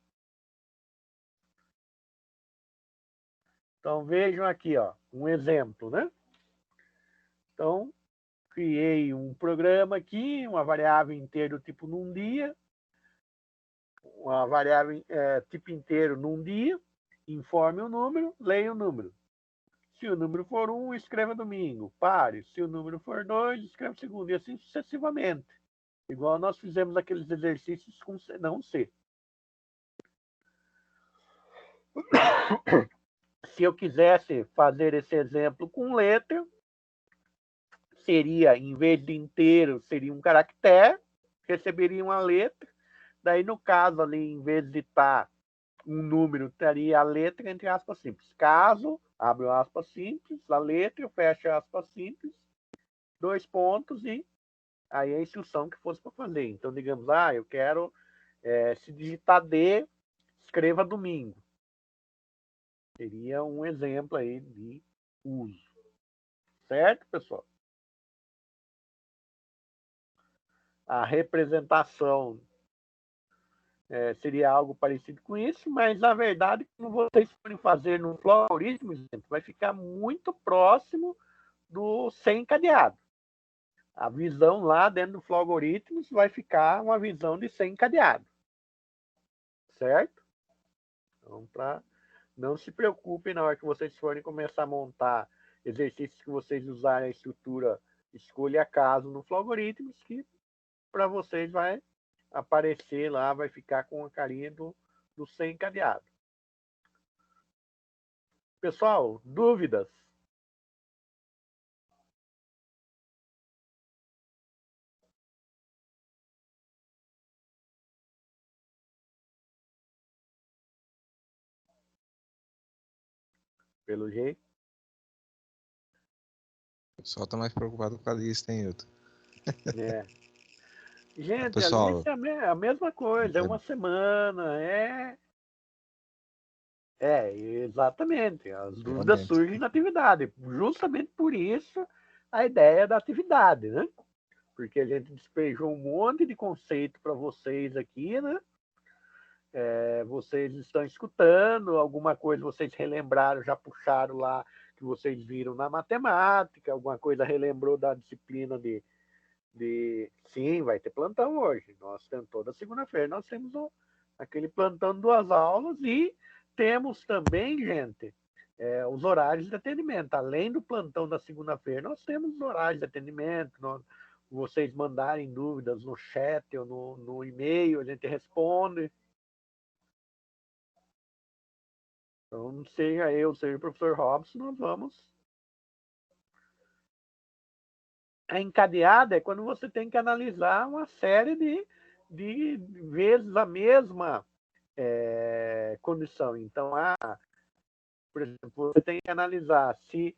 Então, vejam aqui, ó, um exemplo, né? Então, criei um programa aqui, uma variável inteira do tipo num dia, uma variável tipo inteiro num dia, informe o número, leia o número. Se o número for 1, escreva domingo, pare. Se o número for 2, escreva segundo, e assim sucessivamente. Igual nós fizemos aqueles exercícios com C, não C. Se eu quisesse fazer esse exemplo com letra, seria, em vez de inteiro, seria um caractere, receberia uma letra. Daí, no caso ali, em vez de estar um número, estaria a letra entre aspas simples. Caso, abre aspas simples, a letra, fecha aspas simples, 2 pontos e aí a instrução que fosse para fazer. Então, digamos, eu quero, se digitar D, escreva domingo. Seria um exemplo aí de uso. Certo, pessoal? A representação seria algo parecido com isso, mas, na verdade, quando vocês forem fazer no Flow-Algoritmos, vai ficar muito próximo do sem encadeado. A visão lá dentro do Flow-Algoritmos vai ficar uma visão de sem encadeado. Certo? Então, não se preocupem na hora que vocês forem começar a montar exercícios que vocês usarem a estrutura escolha caso no Flow-Algoritmos, que para vocês vai aparecer lá, vai ficar com a carinha do sem encadeado. Pessoal, dúvidas? Pelo jeito. O pessoal tá mais preocupado com a lista, hein, Hilton? Gente, pessoal, a lista é a mesma coisa, é uma semana, exatamente. As dúvidas realmente. surgem na atividade. Justamente por isso a ideia da atividade, né? Porque a gente despejou um monte de conceito para vocês aqui, né? Vocês estão escutando, alguma coisa vocês relembraram, já puxaram lá que vocês viram na matemática, alguma coisa relembrou da disciplina de sim, vai ter plantão hoje. Nós temos toda segunda-feira, nós temos aquele plantão de 2 aulas e temos também, gente, os horários de atendimento. Além do plantão da segunda-feira, nós temos os horários de atendimento. Vocês mandarem dúvidas no chat ou no e-mail, a gente responde. Então, seja eu, seja o professor Robson, nós vamos. A encadeada é quando você tem que analisar uma série de vezes a mesma condição. Então, por exemplo, você tem que analisar se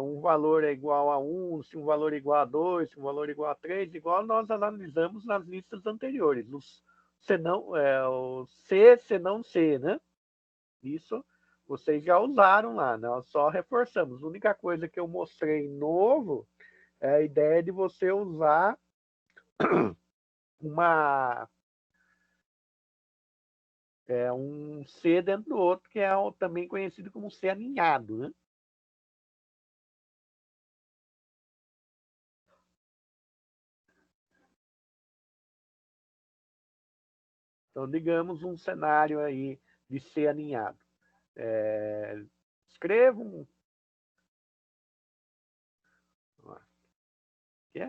um valor é igual a 1, se um valor é igual a 2, se um valor é igual a 3, igual nós analisamos nas listas anteriores. O C, senão C, né? Isso vocês já usaram lá, nós só reforçamos. A única coisa que eu mostrei novo é a ideia de você usar um C dentro do outro, que é também conhecido como C aninhado, né? Então, digamos um cenário aí de C aninhado. Escrevam. Que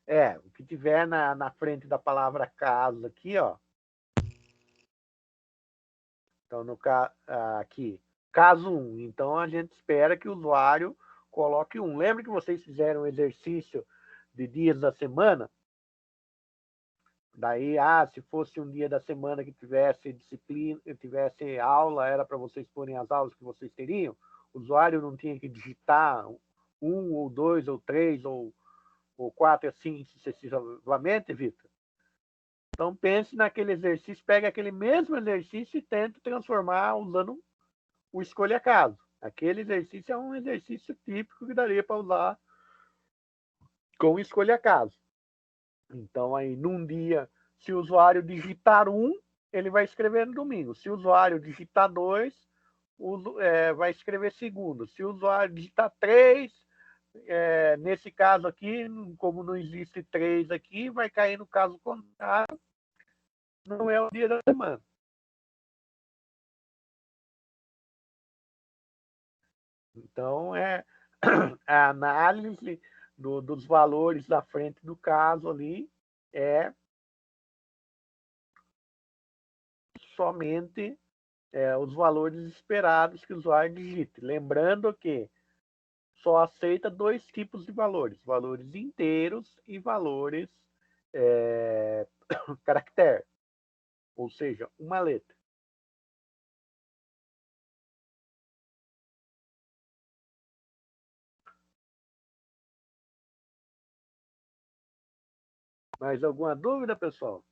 é? O que tiver na frente da palavra caso aqui, ó. Então, aqui, caso 1. Então, a gente espera que o usuário coloque 1. Lembra que vocês fizeram um exercício de dias da semana? Daí, se fosse um dia da semana que tivesse disciplina, tivesse aula, era para vocês porem as aulas que vocês teriam. O usuário não tinha que digitar 1, ou 2, ou 3, ou 4, assim sucessivamente, Vitor. Então, pense naquele exercício, pega aquele mesmo exercício e tente transformar usando o escolha caso. Aquele exercício é um exercício típico que daria para usar com escolha caso. Então, aí, num dia, se o usuário digitar 1, ele vai escrever no domingo. Se o usuário digitar 2, vai escrever segundo. Se o usuário digitar 3, nesse caso aqui, como não existe 3 aqui, vai cair no caso contrário, não é o dia da semana. Então, a análise dos valores da frente do caso ali é somente os valores esperados que o usuário digite. Lembrando que só aceita 2 tipos de valores: valores inteiros e valores caractere, ou seja, uma letra. Mais alguma dúvida, pessoal?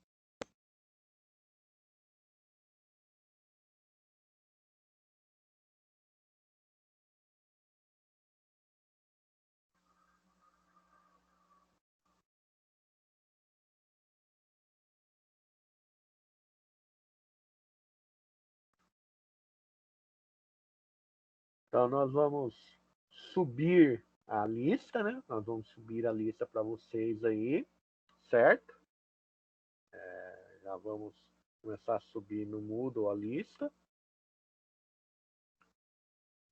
Então, nós vamos subir a lista, né? Nós vamos subir a lista para vocês aí, certo? Já vamos começar a subir no Moodle a lista.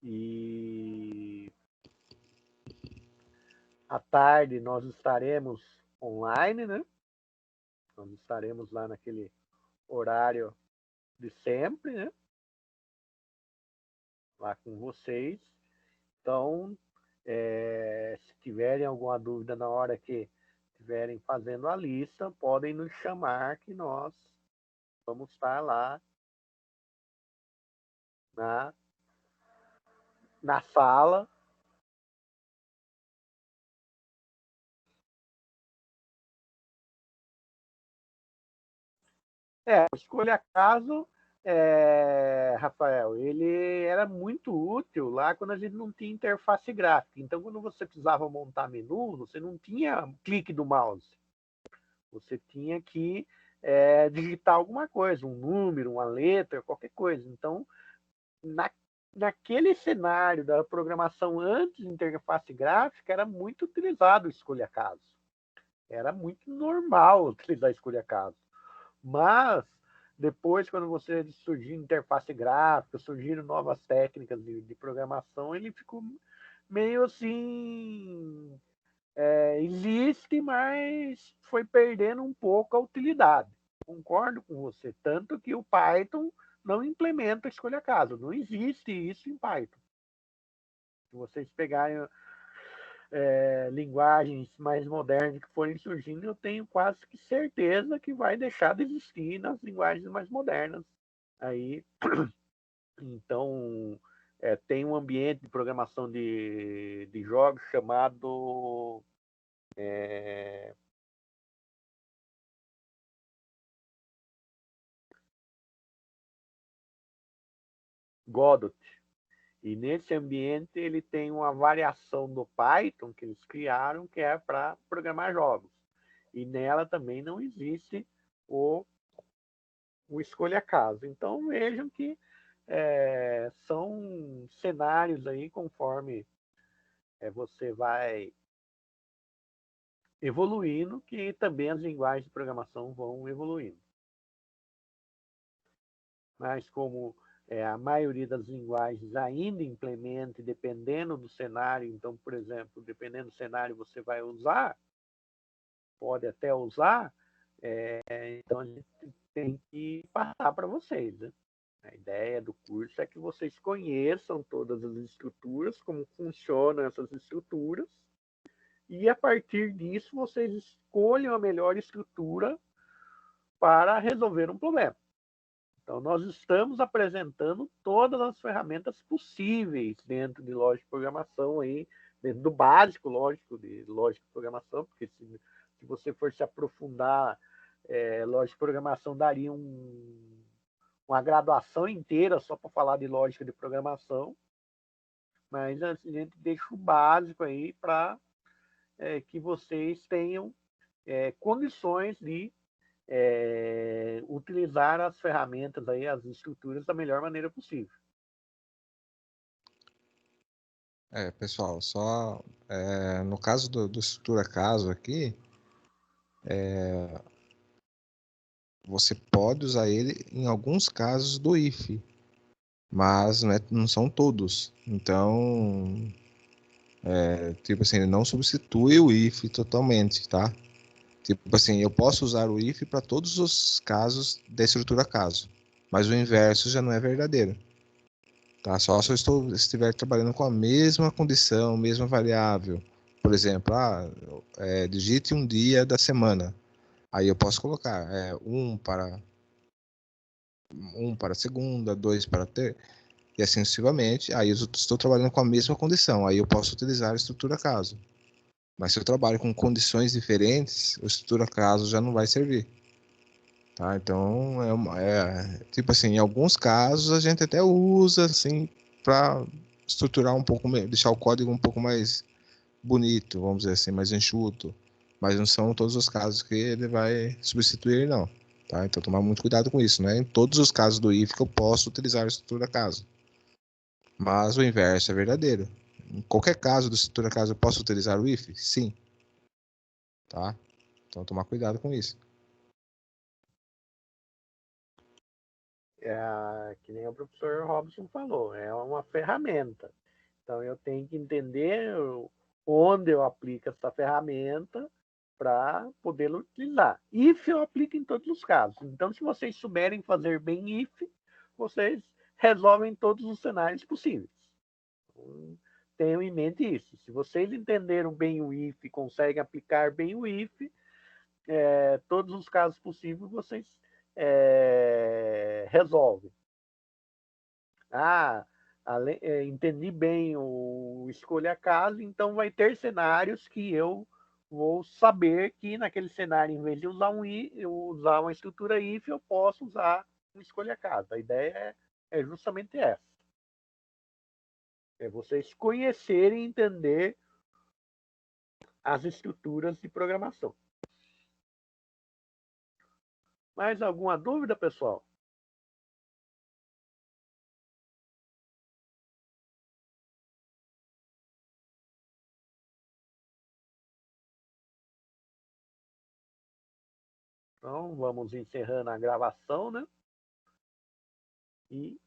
E à tarde nós estaremos online, né? Nós estaremos lá naquele horário de sempre, né? Lá com vocês. Então, se tiverem alguma dúvida na hora que estiverem fazendo a lista, podem nos chamar que nós vamos estar lá na sala. O escolha caso, Rafael, ele era muito útil lá quando a gente não tinha interface gráfica. Então, quando você precisava montar menu, você não tinha clique do mouse. Você tinha que digitar alguma coisa, um número, uma letra, qualquer coisa. Então, naquele cenário da programação antes de interface gráfica, era muito utilizado o escolha caso. Era muito normal utilizar escolha caso. Mas depois, quando você surgiu interface gráfica, surgiram novas técnicas de programação, ele ficou meio assim, existe, mas foi perdendo um pouco a utilidade. Concordo com você. Tanto que o Python não implementa a escolha caso. Não existe isso em Python. Se vocês pegarem linguagens mais modernas que forem surgindo, eu tenho quase que certeza que vai deixar de existir nas linguagens mais modernas. Aí, então, tem um ambiente de programação de jogos chamado Godot. E nesse ambiente ele tem uma variação do Python que eles criaram, que é para programar jogos. E nela também não existe o escolha caso. Então vejam que são cenários aí conforme você vai evoluindo, que também as linguagens de programação vão evoluindo. Mas como a maioria das linguagens ainda implementa, dependendo do cenário, então, por exemplo, dependendo do cenário você vai usar, pode até usar, então a gente tem que passar para vocês, né? A ideia do curso é que vocês conheçam todas as estruturas, como funcionam essas estruturas, e a partir disso vocês escolham a melhor estrutura para resolver um problema. Então, nós estamos apresentando todas as ferramentas possíveis dentro de lógica de programação, aí, dentro do básico, lógico, de lógica de programação, porque se você for se aprofundar, lógica de programação daria uma graduação inteira só para falar de lógica de programação, mas a gente deixa o básico aí para que vocês tenham condições de utilizar as ferramentas, aí, as estruturas da melhor maneira possível. Pessoal, só no caso do estrutura caso aqui, você pode usar ele em alguns casos do if, mas não são todos. Então, tipo assim, ele não substitui o if totalmente, tá? Tipo assim, eu posso usar o if para todos os casos da estrutura caso, mas o inverso já não é verdadeiro. Tá? Só se eu estiver trabalhando com a mesma condição, mesma variável. Por exemplo, digite um dia da semana. Aí eu posso colocar um para segunda, dois para ter, e assim sucessivamente. Aí eu estou trabalhando com a mesma condição. Aí eu posso utilizar a estrutura caso. Mas se eu trabalho com condições diferentes, a estrutura caso já não vai servir. Tá? Então, tipo assim, em alguns casos a gente até usa assim para estruturar um pouco, deixar o código um pouco mais bonito, vamos dizer assim, mais enxuto. Mas não são todos os casos que ele vai substituir, não. Tá? Então, tomar muito cuidado com isso, né? Em todos os casos do if que eu posso utilizar a estrutura caso. Mas o inverso é verdadeiro. Em qualquer caso do estrutura caso eu posso utilizar o if? Sim. Tá? Então, tomar cuidado com isso. Que nem o professor Robson falou, é uma ferramenta. Então, eu tenho que entender onde eu aplico essa ferramenta para poder utilizar. If eu aplico em todos os casos. Então, se vocês souberem fazer bem if, vocês resolvem todos os cenários possíveis. Então, tenham em mente isso. Se vocês entenderam bem o if, conseguem aplicar bem o if, todos os casos possíveis vocês resolvem. Entendi bem o escolha caso, então vai ter cenários que eu vou saber que naquele cenário, em vez de usar usar uma estrutura if, eu posso usar uma escolha caso. A ideia é justamente essa. É vocês conhecerem e entender as estruturas de programação. Mais alguma dúvida, pessoal? Então, vamos encerrando a gravação, né? E